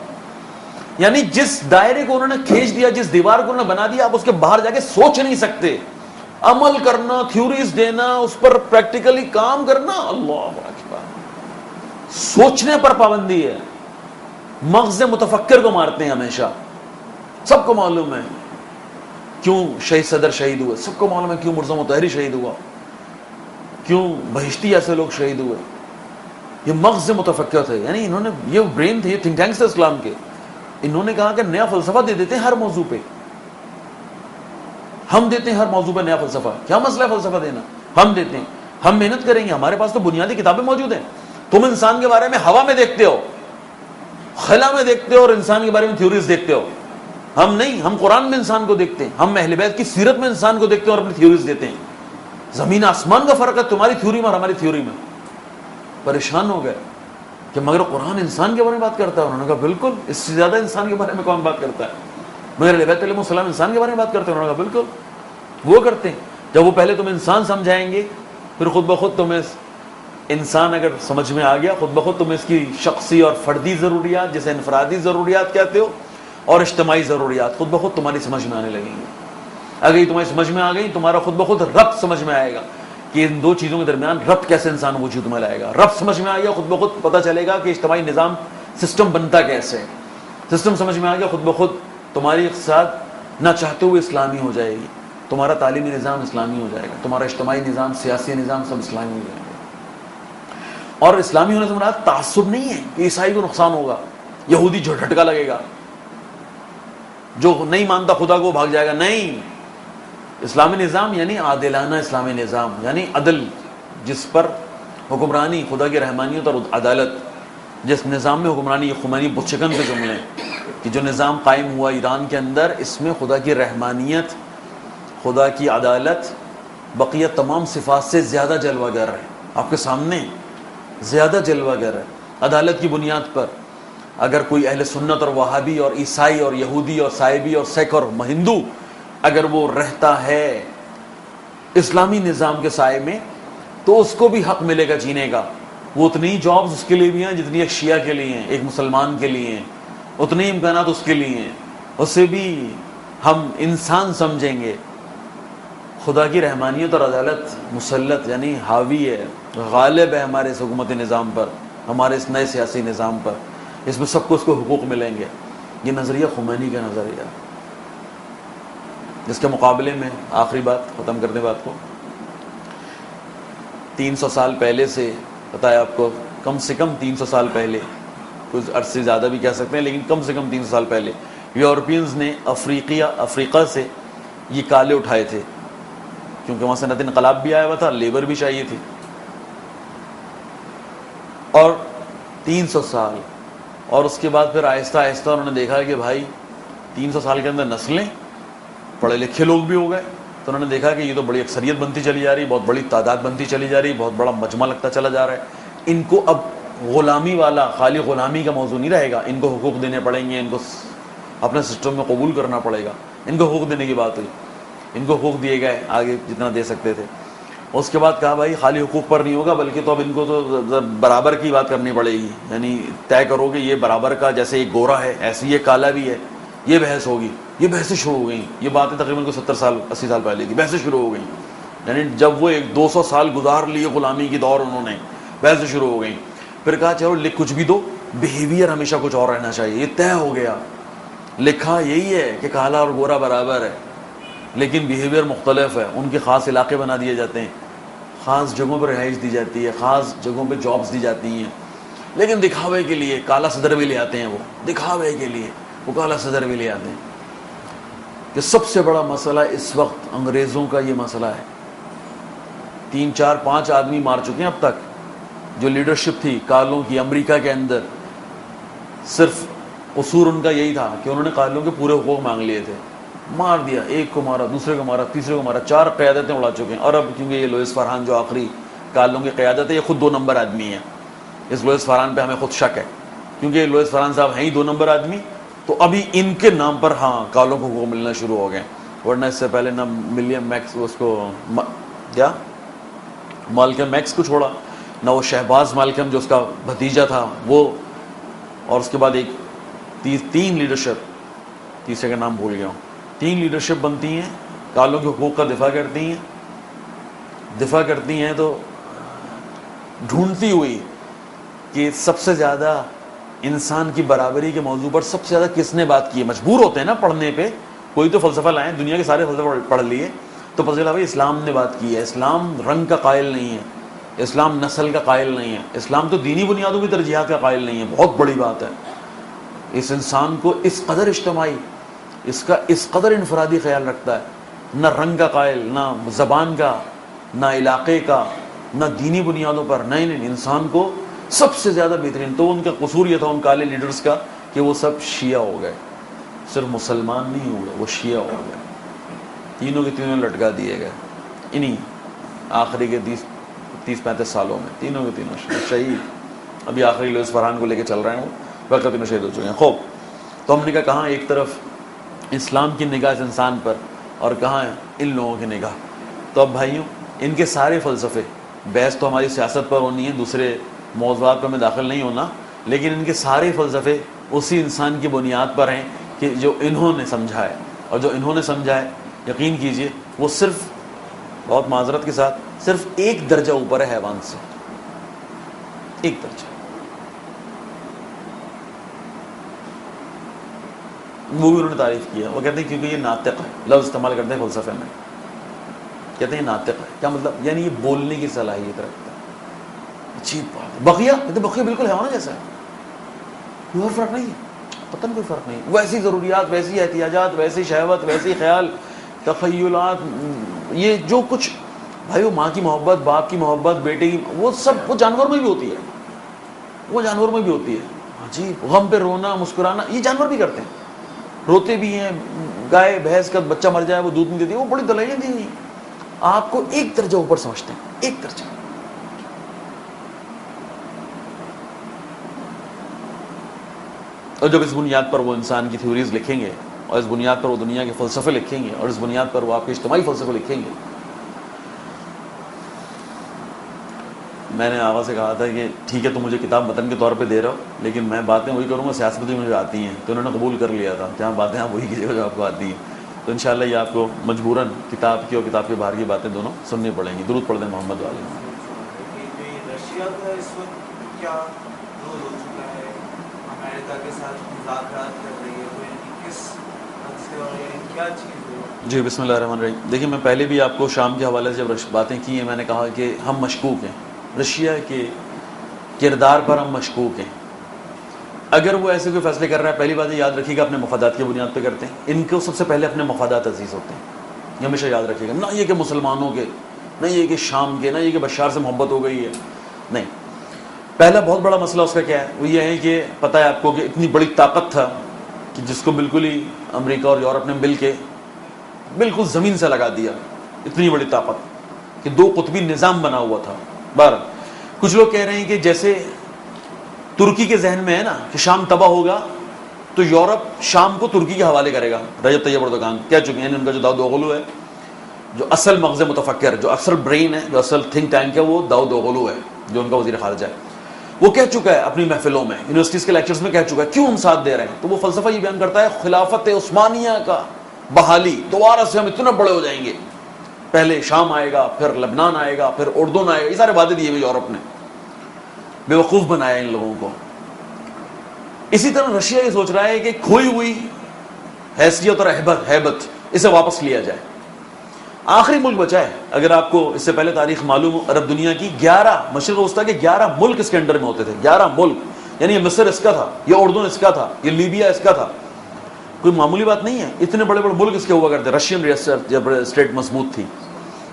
یعنی جس دائرے کو انہوں نے کھینچ دیا، جس دیوار کو انہوں نے بنا دیا، آپ اس کے باہر جا کے سوچ نہیں سکتے. عمل کرنا، تھیوریز دینا، اس پر پریکٹیکلی کام کرنا، اللہ اکبر، سوچنے پر پابندی ہے. مغز متفکر کو مارتے ہیں ہمیشہ. سب کو معلوم ہے کیوں شہید صدر شہید ہوئے، سب کو معلوم ہے کیوں مرزا مطہری شہید ہوا، کیوں بہشتی ایسے لوگ شہید ہوئے. یہ مغز متفکر تھے، یعنی انہوں نے، یہ برین تھے، یہ تھنک ٹینکس تھے اسلام کے. انہوں نے کہا کہ نیا فلسفہ دے دیتے ہیں ہر موضوع پہ، ہم دیتے ہیں ہر موضوع پہ نیا فلسفہ. کیا مسئلہ ہے فلسفہ دینا؟ ہم دیتے ہیں، ہم محنت کریں گے، ہمارے پاس تو بنیادی کتابیں موجود ہیں. تم انسان کے بارے میں ہوا میں دیکھتے ہو، خلا میں دیکھتے ہو، اور انسان کے بارے میں تھیوریز دیکھتے ہو. ہم نہیں، ہم قرآن میں انسان کو دیکھتے ہیں، ہم اہل بیت کی سیرت میں انسان کو دیکھتے ہیں اور اپنی تھیوریز دیتے ہیں. زمین آسمان کا فرق ہے تمہاری تھیوری میں اور ہماری تھیوری میں. پریشان ہو گئے کہ مگر قرآن انسان کے بارے میں بات کرتا ہے. انہوں نے کہا بالکل، اس سے زیادہ انسان کے بارے میں کون بات کرتا ہے؟ مگر اہل بیت علیہ السلام انسان کے بارے میں بات کرتے ہیں. انہوں نے کہا بالکل وہ کرتے ہیں. جب وہ پہلے تمہیں انسان سمجھائیں گے، پھر خود بخود تمہیں انسان اگر سمجھ میں آ گیا، خود بخود تمہیں اس کی شخصی اور فردی ضروریات، جسے انفرادی ضروریات کہتے ہو، اور اجتماعی ضروریات خود بخود تمہاری سمجھ میں آنے لگیں گی. اگر یہ تمہاری سمجھ میں آ گئی، تمہارا خود بخود ربط سمجھ میں آئے گا کہ ان دو چیزوں کے درمیان ربط کیسے انسان وجود میں لائے گا. ربط سمجھ میں آ گیا، خود بخود پتہ چلے گا کہ اجتماعی نظام سسٹم بنتا کیسے ہے. سسٹم سمجھ میں آ گیا، خود بخود تمہاری اقتصاد نہ چاہتے ہوئے اسلامی ہو جائے گی، تمہارا تعلیمی نظام اسلامی ہو جائے گا، تمہارا اجتماعی نظام، سیاسی نظام سب اسلامی ہو جائے گا. اور اسلامی ہونے سے مراد تعصب نہیں ہے کہ عیسائی کو نقصان ہوگا، یہودی جھٹکا لگے گا، جو نہیں مانتا خدا کو بھاگ جائے گا. نہیں، اسلامی نظام یعنی عادلانہ اسلامی نظام، یعنی عدل، جس پر حکمرانی خدا کی رحمانیت اور عدالت. جس نظام میں حکمرانی، یہ خمینی بت شکن کے جملے ہیں کہ جو نظام قائم ہوا ایران کے اندر، اس میں خدا کی رحمانیت، خدا کی عدالت، بقیہ تمام صفات سے زیادہ جلوہ گر ہے. آپ کے سامنے زیادہ جلوہ گر ہے. عدالت کی بنیاد پر اگر کوئی اہل سنت اور وہابی اور عیسائی اور یہودی اور صائبی اور سکھ اور ہندو اگر وہ رہتا ہے اسلامی نظام کے سائے میں، تو اس کو بھی حق ملے گا جینے کا. وہ اتنی جابز اس کے لیے بھی ہیں جتنی ایک شیعہ کے لیے ہیں، ایک مسلمان کے لیے ہیں، اتنے امکانات اس کے لیے ہیں. اسے بھی ہم انسان سمجھیں گے. خدا کی رحمانیت اور عدالت مسلط، یعنی حاوی ہے، غالب ہے ہمارے اس حکومت نظام پر، ہمارے اس نئے سیاسی نظام پر. اس میں سب کو اس کو حقوق ملیں گے. یہ نظریہ خمینی کا نظریہ. جس کے مقابلے میں آخری بات ختم کرنے بات کو، 300 سال پہلے سے پتہ ہے آپ کو، کم سے کم 300 سال پہلے، کچھ عرصے زیادہ بھی کہہ سکتے ہیں، لیکن کم سے کم 300 سال پہلے یورپینز نے افریقہ سے یہ کالے اٹھائے تھے، کیونکہ وہاں صنعتی انقلاب بھی آیا ہوا تھا، لیبر بھی چاہیے تھی. اور 300 سال، اور اس کے بعد پھر آہستہ آہستہ انہوں نے دیکھا کہ بھائی 300 سال کے اندر نسلیں پڑھے لکھے لوگ بھی ہو گئے، تو انہوں نے دیکھا کہ یہ تو بڑی اکثریت بنتی چلی جا رہی، بہت بڑی تعداد بنتی چلی جا رہی، بہت بڑا مجمع لگتا چلا جا رہا ہے. ان کو اب غلامی والا خالی غلامی کا موضوع نہیں رہے گا. ان کو حقوق دینے پڑیں گے, ان کو اپنے سسٹم میں قبول کرنا پڑے گا. ان کو حقوق دینے کی بات ہوئی, ان کو حقوق دیے گئے آگے جتنا دے سکتے تھے. اس کے بعد کہا بھائی خالی حقوق پر نہیں ہوگا بلکہ تو اب ان کو تو برابر کی بات کرنی پڑے گی, یعنی طے کرو گے یہ برابر کا, جیسے یہ گورا ہے ایسے یہ کالا بھی ہے. یہ بحث ہوگی, یہ بحثیں شروع ہو گئیں. یہ باتیں تقریباً کو 70 سال 80 سال پہلے کی بحثیں شروع ہو گئیں. یعنی جب وہ 200 سال گزار لیے غلامی کی دور, انہوں نے بحثیں شروع ہو گئیں. پھر کہا چلو لکھ کچھ بھی دو, بیہیویئر ہمیشہ کچھ اور رہنا چاہیے. یہ طے ہو گیا, لکھا یہی ہے کہ کالا اور گورا برابر ہے لیکن بیہیویئر مختلف ہے. ان کے خاص علاقے بنا دیے جاتے ہیں, خاص جگہوں پر رہائش دی جاتی ہے, خاص جگہوں پہ جابس دی جاتی ہیں, لیکن دکھاوے کے لیے کالا صدر بھی لے آتے ہیں. وہ دکھاوے کے لیے وہ کالا صدر بھی لے آتے ہیں. کہ سب سے بڑا مسئلہ اس وقت انگریزوں کا یہ مسئلہ ہے. 3 4 5 آدمی مار چکے ہیں اب تک. جو لیڈرشپ تھی کالوں کی امریکہ کے اندر, صرف قصور ان کا یہی تھا کہ انہوں نے کالوں کے پورے حقوق مانگ لیے تھے. مار دیا, ایک کو مارا, دوسرے کو مارا, تیسرے کو مارا, 4 قیادتیں اڑا چکے ہیں. اور اب کیونکہ یہ لوئس فرحان جو آخری کالوں کی قیادت ہے, یہ خود 2 نمبر آدمی ہیں. اس لوئس فرحان پہ ہمیں خود شک ہے کیونکہ لوئس فرحان صاحب ہیں ہی 2 نمبر آدمی. تو ابھی ان کے نام پر ہاں کالوں کو حقوق ملنا شروع ہو گئے, ورنہ اس سے پہلے نہ ولیم میکس اس کو کیا مالکم ایکس کو چھوڑا, نہ وہ شہباز مالکم جو اس کا بھتیجا تھا وہ, اور اس کے بعد ایک 3 لیڈرشپ, تیسرے کا نام بھول گیا ہوں, 3 لیڈرشپ بنتی ہیں کالوں کے حقوق کا دفاع کرتی ہیں تو ڈھونڈتی ہوئی کہ سب سے زیادہ انسان کی برابری کے موضوع پر سب سے زیادہ کس نے بات کی ہے. مجبور ہوتے ہیں نا پڑھنے پہ, کوئی تو فلسفہ لائیں, دنیا کے سارے فلسفہ پڑھ لیے تو پتہ چلا بھائی اسلام نے بات کی ہے. اسلام رنگ کا قائل نہیں ہے, اسلام نسل کا قائل نہیں ہے, اسلام تو دینی بنیادوں کی ترجیحات کا قائل نہیں ہے. بہت بڑی بات ہے. اس انسان کو اس قدر اجتماعی, اس کا اس قدر انفرادی خیال رکھتا ہے, نہ رنگ کا قائل, نہ زبان کا, نہ علاقے کا, نہ دینی بنیادوں پر. نہیں, انسان کو سب سے زیادہ بہترین. تو ان کا قصور یہ تھا ان کالے لیڈرز کا کہ وہ سب شیعہ ہو گئے. صرف مسلمان نہیں ہوئے, وہ شیعہ ہو گئے. تینوں کے تینوں لٹکا دیے گئے انہی آخری کے 30-35 سالوں میں. تینوں کے تینوں شہید. ابھی آخری لوئس فرحان کو لے کے چل رہے ہیں, وہ وقت تینوں شہید ہو چکے ہیں. خوب, تو ہم نے کہا کہاں ایک طرف اسلام کی نگاہ اس انسان پر اور کہاں ہے ان لوگوں کی نگاہ. تو اب بھائیوں ان کے سارے فلسفے, بحث تو ہماری سیاست پر ہونی ہے, دوسرے موضوعات پر میں داخل نہیں ہونا, لیکن ان کے سارے فلسفے اسی انسان کی بنیاد پر ہیں کہ جو انہوں نے سمجھا ہے. اور جو انہوں نے سمجھا ہے یقین کیجئے وہ صرف, بہت معذرت کے ساتھ, صرف 1 درجہ اوپر ہے حیوان سے. 1 درجہ. وہ بھی انہوں نے تعریف کیا. وہ کہتے ہیں کیونکہ یہ ناطق ہے, لفظ استعمال کرتے ہیں فلسفے میں, کہتے ہیں ناطق ہے. کیا مطلب؟ یعنی یہ بولنے کی صلاحیت رکھتا ہے. عجیب بات ہے. بقیہ کہتے بقیہ بالکل حیوان جیسا ہے, کوئی اور فرق نہیں ہے, پتن کوئی فرق نہیں. ویسی ضروریات, ویسی احتیاجات, ویسی شہوت, ویسی خیال, تخیلات, یہ جو کچھ بھائی وہ ماں کی محبت, باپ کی محبت, بیٹے کی, وہ سب وہ جانور میں بھی ہوتی ہے. وہ جانور میں بھی ہوتی ہے. عجیب. غم پہ رونا, مسکرانا, یہ جانور بھی کرتے ہیں, روتے بھی ہیں. گائے بھینس کا بچہ مر جائے وہ دودھ نہیں دیتی, وہ بڑی دلائیاں دی ہوئی. آپ کو 1 درجہ اوپر سمجھتے ہیں, 1 درجہ. اور جب اس بنیاد پر وہ انسان کی تھیوریز لکھیں گے, اور اس بنیاد پر وہ دنیا کے فلسفے لکھیں گے, اور اس بنیاد پر وہ آپ کے اجتماعی فلسفے لکھیں گے. میں نے آغاز سے کہا تھا کہ ٹھیک ہے تم مجھے کتاب متن کے طور پہ دے رہا ہو, لیکن میں باتیں وہی کروں گا سیاست بھی مجھے آتی ہیں. تو انہوں نے قبول کر لیا تھا, جہاں باتیں آپ وہی کیجیے گا جو آپ کو آتی ہیں. تو انشاءاللہ یہ آپ کو مجبوراً کتاب کی اور کتاب کے باہر کی باتیں دونوں سننی پڑیں گی. درود پڑھ دیں محمد والے.
رشیا کا اس وقت کیا رول ہو چکا ہے, امریکہ کے ساتھ مذاکرات کر رہی ہے, کس حد سے اور کیا چیز ہے؟
جی بسم اللہ الرحمن الرحیم. دیکھیں میں پہلے بھی آپ کو شام کے حوالے سے جب باتیں کی ہیں, میں نے کہا کہ ہم مشکوک ہیں, رشیا کے کردار پر ہم مشکوک ہیں. اگر وہ ایسے کوئی فیصلے کر رہا ہے, پہلی بات یہ یاد رکھیے گا اپنے مفادات کی بنیاد پہ کرتے ہیں. ان کو سب سے پہلے اپنے مفادات عزیز ہوتے ہیں, یہ ہمیشہ یاد رکھیے گا. نہ یہ کہ مسلمانوں کے, نہ یہ کہ شام کے, نہ یہ کہ بشار سے محبت ہو گئی ہے, نہیں. پہلا بہت بڑا مسئلہ اس کا کیا ہے, وہ یہ ہے کہ پتہ ہے آپ کو کہ اتنی بڑی طاقت تھا کہ جس کو بالکل ہی امریکہ اور یورپ نے مل کے بالکل زمین سے لگا دیا. اتنی بڑی طاقت کہ 2 قطبی نظام بنا ہوا تھا. بہرحال کچھ لوگ کہہ رہے ہیں کہ جیسے ترکی کے ذہن میں ہے نا کہ شام تباہ ہوگا تو یورپ شام کو ترکی کے حوالے کرے گا. رجب طیب اردوغان کہہ چکے ہیں, ان کا جو داؤد اوغلو ہے, جو اصل مغز متفکر, جو اصل برین ہے, جو اصل تھنک ٹینک ہے, وہ داؤد اوغلو ہے جو ان کا وزیر خارجہ ہے. وہ کہہ چکا ہے اپنی محفلوں میں, یونیورسٹیز کے لیکچرز میں کہہ چکا ہے. کیوں ہم ساتھ دے رہے ہیں؟ تو وہ فلسفہ یہ بیان کرتا ہے خلافت عثمانیہ کا بحالی, دوبارہ سے ہم اتنے بڑے ہو جائیں گے. پہلے شام آئے گا, پھر لبنان آئے گا, پھر اردن آئے گا. یہ سارے وعدے دیے ہوئے یورپ نے, بے وقوف بنایا ان لوگوں کو. اسی طرح رشیا یہ سوچ رہا ہے کہ کھوئی ہوئی حیثیت اور ہیبت اسے واپس لیا جائے. آخری ملک بچا ہے, اگر آپ کو اس سے پہلے تاریخ معلوم ہو, عرب دنیا کی 11 مشرق وسطیٰ کے 11 ملک اس کے انڈر میں ہوتے تھے. 11 ملک, یعنی یہ مصر اس کا تھا, یہ اردن اس کا تھا, یہ لیبیا اس کا تھا. کوئی معمولی بات نہیں ہے, اتنے بڑے بڑے ملک اس کے ہوا کرتے. رشین جب اسٹیٹ مضبوط تھی,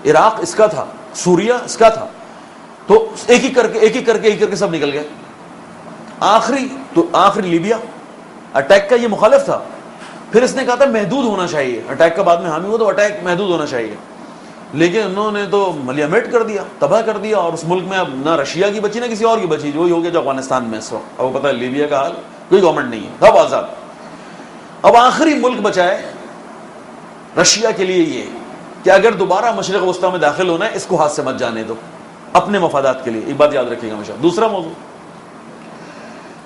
عراق اس کا تھا, سوریا اس کا تھا. تو ایک ایک کر کے سب نکل گئے. آخری لیبیا اٹیک کا یہ مخالف تھا. پھر اس نے کہا تھا محدود ہونا چاہیے, اٹیک کا بعد میں حامی ہوا تو اٹیک محدود ہونا چاہیے, لیکن انہوں نے تو ملیمیٹ کر دیا, تباہ کر دیا. اور اس ملک میں اب نہ رشیا کی بچی نہ کسی اور کی بچی, جو ہو گیا جو افغانستان میں اس وقت. اب وہ پتہ ہے لیبیا کا حال, کوئی گورنمنٹ نہیں ہے, سب آزاد. اب آخری ملک بچا ہے رشیا کے لیے یہ کہ اگر دوبارہ مشرق وسطیٰ میں داخل ہونا ہے, اس کو ہاتھ سے مت جانے دو, اپنے مفادات کے لیے. ایک بات یاد رکھیے گا ہمیشہ. دوسرا موضوع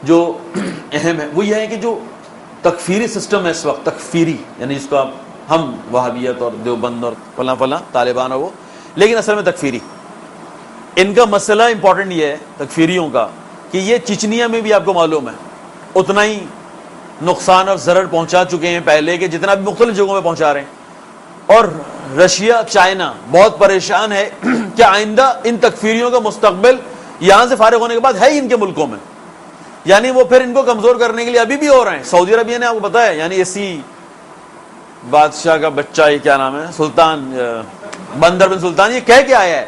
جو اہم ہے وہ یہ ہے کہ جو تکفیری سسٹم ہے اس وقت, تکفیری یعنی جس کو ہم وہابیت اور دیوبند اور فلاں فلاں طالبان اور وہ, لیکن اصل میں تکفیری, ان کا مسئلہ امپورٹنٹ یہ ہے تکفیریوں کا کہ یہ چچنیا میں بھی آپ کو معلوم ہے اتنا ہی نقصان اور ضرر پہنچا چکے ہیں پہلے کے جتنا بھی مختلف جگہوں میں پہنچا رہے ہیں. اور رشیا, چائنا بہت پریشان ہے کہ آئندہ ان تکفیریوں کا مستقبل یہاں سے فارغ ہونے کے بعد ہے ہی ان کے ملکوں میں. یعنی وہ پھر ان کو کمزور کرنے کے لیے ابھی بھی ہو رہے ہیں. سعودی عربیہ نے آپ کو پتا ہے, یعنی اسی بادشاہ کا بچہ, یہ کیا نام ہے, سلطان بندر بن سلطان, یہ کہہ کے آیا ہے,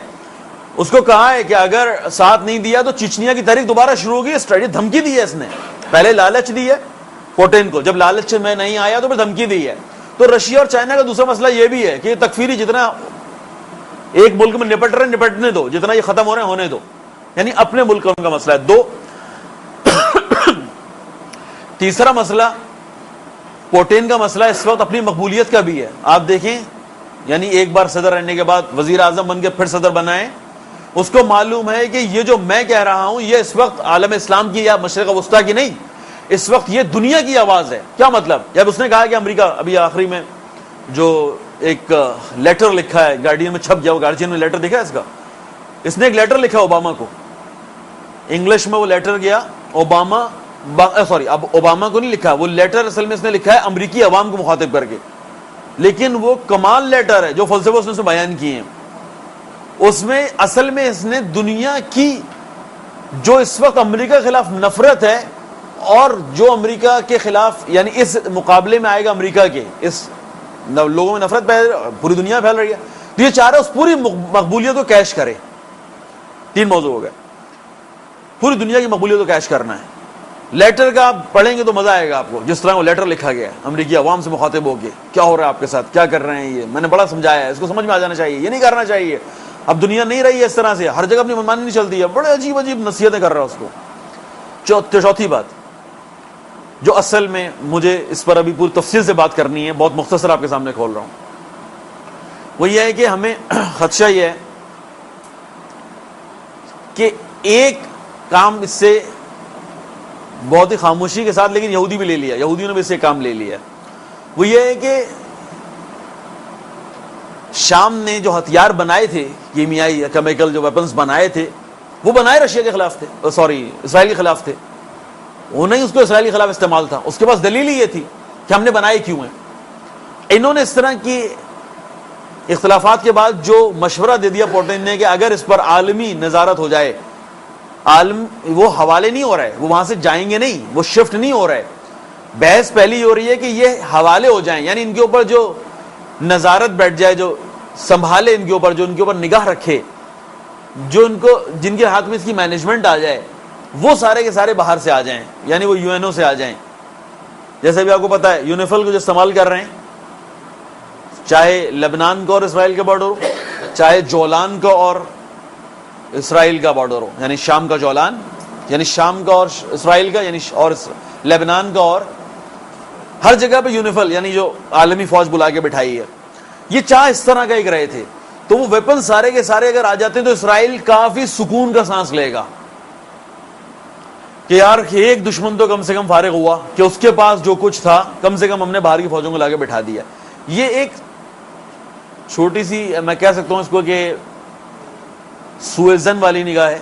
اس کو کہا ہے کہ اگر ساتھ نہیں دیا تو چچنیا کی تحریک دوبارہ شروع ہوگی. دھمکی دی ہے اس نے, پہلے لالچ دی ہے پوٹین کو, جب لالچ میں نہیں آیا تو پھر دھمکی دی ہے. تو رشیا اور چائنا کا دوسرا مسئلہ یہ بھی ہے کہ یہ تکفیری جتنا ایک ملک میں نپٹ رہے نپٹنے دو, جتنا یہ ختم ہو رہے ہیں ہونے دو. یعنی اپنے ملک کا ان کا مسئلہ ہے. دو, تیسرا مسئلہ پوٹین کا مسئلہ اس وقت اپنی مقبولیت کا بھی ہے. آپ دیکھیں, یعنی ایک بار صدر رہنے کے بعد وزیر اعظم بن کے پھر صدر بنائے, اس کو معلوم ہے کہ یہ جو میں کہہ رہا ہوں یہ اس وقت عالم اسلام کی یا مشرق وسطیٰ کی نہیں, اس وقت یہ دنیا کی آواز ہے. کیا مطلب؟ جب اس نے کہا کہ امریکہ, ابھی آخری میں جو ایک لیٹر لکھا ہے, گارڈین میں چھپ گیا, وہ گارڈین میں لیٹر دیکھا ہے اس کا, اس نے ایک لیٹر لکھا اوباما کو, انگلش میں وہ لیٹر گیا اوباما, اب اوباما کو نہیں لکھا, وہ لیٹر اصل میں اس نے لکھا ہے امریکی عوام کو مخاطب کر کے, لیکن وہ کمال لیٹر ہے جو فلسفے اس نے بیان کیے ہیں. اس میں اصل میں اس نے دنیا کی جو اس وقت امریکہ کے خلاف نفرت ہے, اور جو امریکہ کے خلاف یعنی اس مقابلے میں آئے گا امریکہ کے, اس لوگوں میں نفرت پوری دنیا پھیل رہی ہے, تو یہ چاہ رہا ہے اس پوری مقبولیت کو کیش کرے. 3 موضوع ہو گئے. پوری دنیا کی مقبولیت کو کیش کرنا ہے. لیٹر کا آپ پڑھیں گے تو مزہ آئے گا آپ کو, جس طرح وہ لیٹر لکھا گیا امریکی عوام سے مخاطب ہو کے, کیا ہو رہا ہے آپ کے ساتھ, کیا کر رہے ہیں, یہ میں نے بڑا سمجھایا ہے, اس کو سمجھ میں آ جانا چاہیے, یہ نہیں کرنا چاہیے. اب دنیا نہیں رہی ہے اس طرح سے, ہر جگہ اپنی منمانی نہیں چلتی ہے, بڑے عجیب عجیب نصیحتیں کر رہا ہے اس کو. چوتھی بات جو اصل میں مجھے اس پر ابھی پوری تفصیل سے بات کرنی ہے, بہت مختصر آپ کے سامنے کھول رہا ہوں, وہ یہ ہے کہ ہمیں خدشہ یہ ہے کہ ایک کام اس سے بہت ہی خاموشی کے ساتھ, لیکن یہودی بھی لے لیا, یہودیوں نے بھی اس سے کام لے لیا, وہ یہ ہے کہ شام نے جو ہتھیار بنائے تھے, کیمیائی کیمیکل جو ویپنز بنائے تھے, وہ بنائے رشیا کے خلاف تھے, اسرائیل کے خلاف تھے. وہ نہیں اس کو اسرائیل کے خلاف استعمال تھا, اس کے پاس دلیل ہی یہ تھی کہ ہم نے بنائے کیوں ہیں. انہوں نے اس طرح کی اختلافات کے بعد جو مشورہ دے دیا پوٹین نے کہ اگر اس پر عالمی نظارت ہو جائے, وہ حوالے نہیں ہو رہا ہے, وہ وہاں سے جائیں گے نہیں, وہ شفٹ نہیں ہو رہا ہے. بحث پہلی ہو رہی ہے کہ یہ حوالے ہو جائیں, یعنی ان کے اوپر جو نظارت بیٹھ جائے, جو سنبھالے ان کے اوپر, جو ان کے اوپر نگاہ رکھے, جو جن کے ہاتھ میں اس کی مینجمنٹ آ جائے, وہ سارے کے سارے باہر سے آ جائیں, یعنی وہ UN سے آ جائیں. جیسے بھی آپ کو پتا ہے یونیفل کو جو استعمال کر رہے ہیں, چاہے لبنان کا اور اسرائیل کا بارڈر ہو, چاہے جولان کا اور اسرائیل کا بارڈر ہو, یعنی شام کا جولان, یعنی شام کا اور اسرائیل کا یعنی اور لیبنان کا، اور ہر جگہ پہ یونیفل یعنی جو عالمی فوج بلا کے بٹھائی ہے. یہ چاہ اس طرح کا ایک رہے تھے. تو وہ ویپن سارے کے سارے اگر آ جاتے ہیں تو اسرائیل کافی سکون کا سانس لے گا کہ یار ایک دشمن تو کم سے کم فارغ ہوا کہ اس کے پاس جو کچھ تھا کم سے کم ہم نے باہر کی فوجوں کو لا کے بٹھا دیا. یہ ایک چھوٹی سی میں کہہ سکتا ہوں اس کو کہ سوئزن والی نگاہ ہے،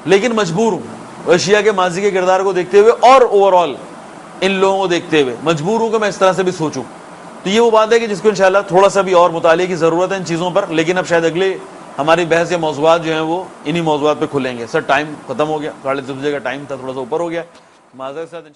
لیکن مجبور ہوں ایشیا کے ماضی کے کردار کو دیکھتے ہوئے اور اوور آل ان لوگوں کو دیکھتے ہوئے مجبور ہوں کہ میں اس طرح سے بھی سوچوں. تو یہ وہ بات ہے کہ جس کو انشاءاللہ تھوڑا سا بھی اور مطالعے کی ضرورت ہے ان چیزوں پر، لیکن اب شاید اگلے ہماری بحث یا موضوعات جو ہیں وہ انہی موضوعات پہ کھلیں گے. سر ٹائم ختم ہو گیا، 3:30 بجے کا ٹائم تھا، تھوڑا سا اوپر ہو گیا، معذرت کے ساتھ.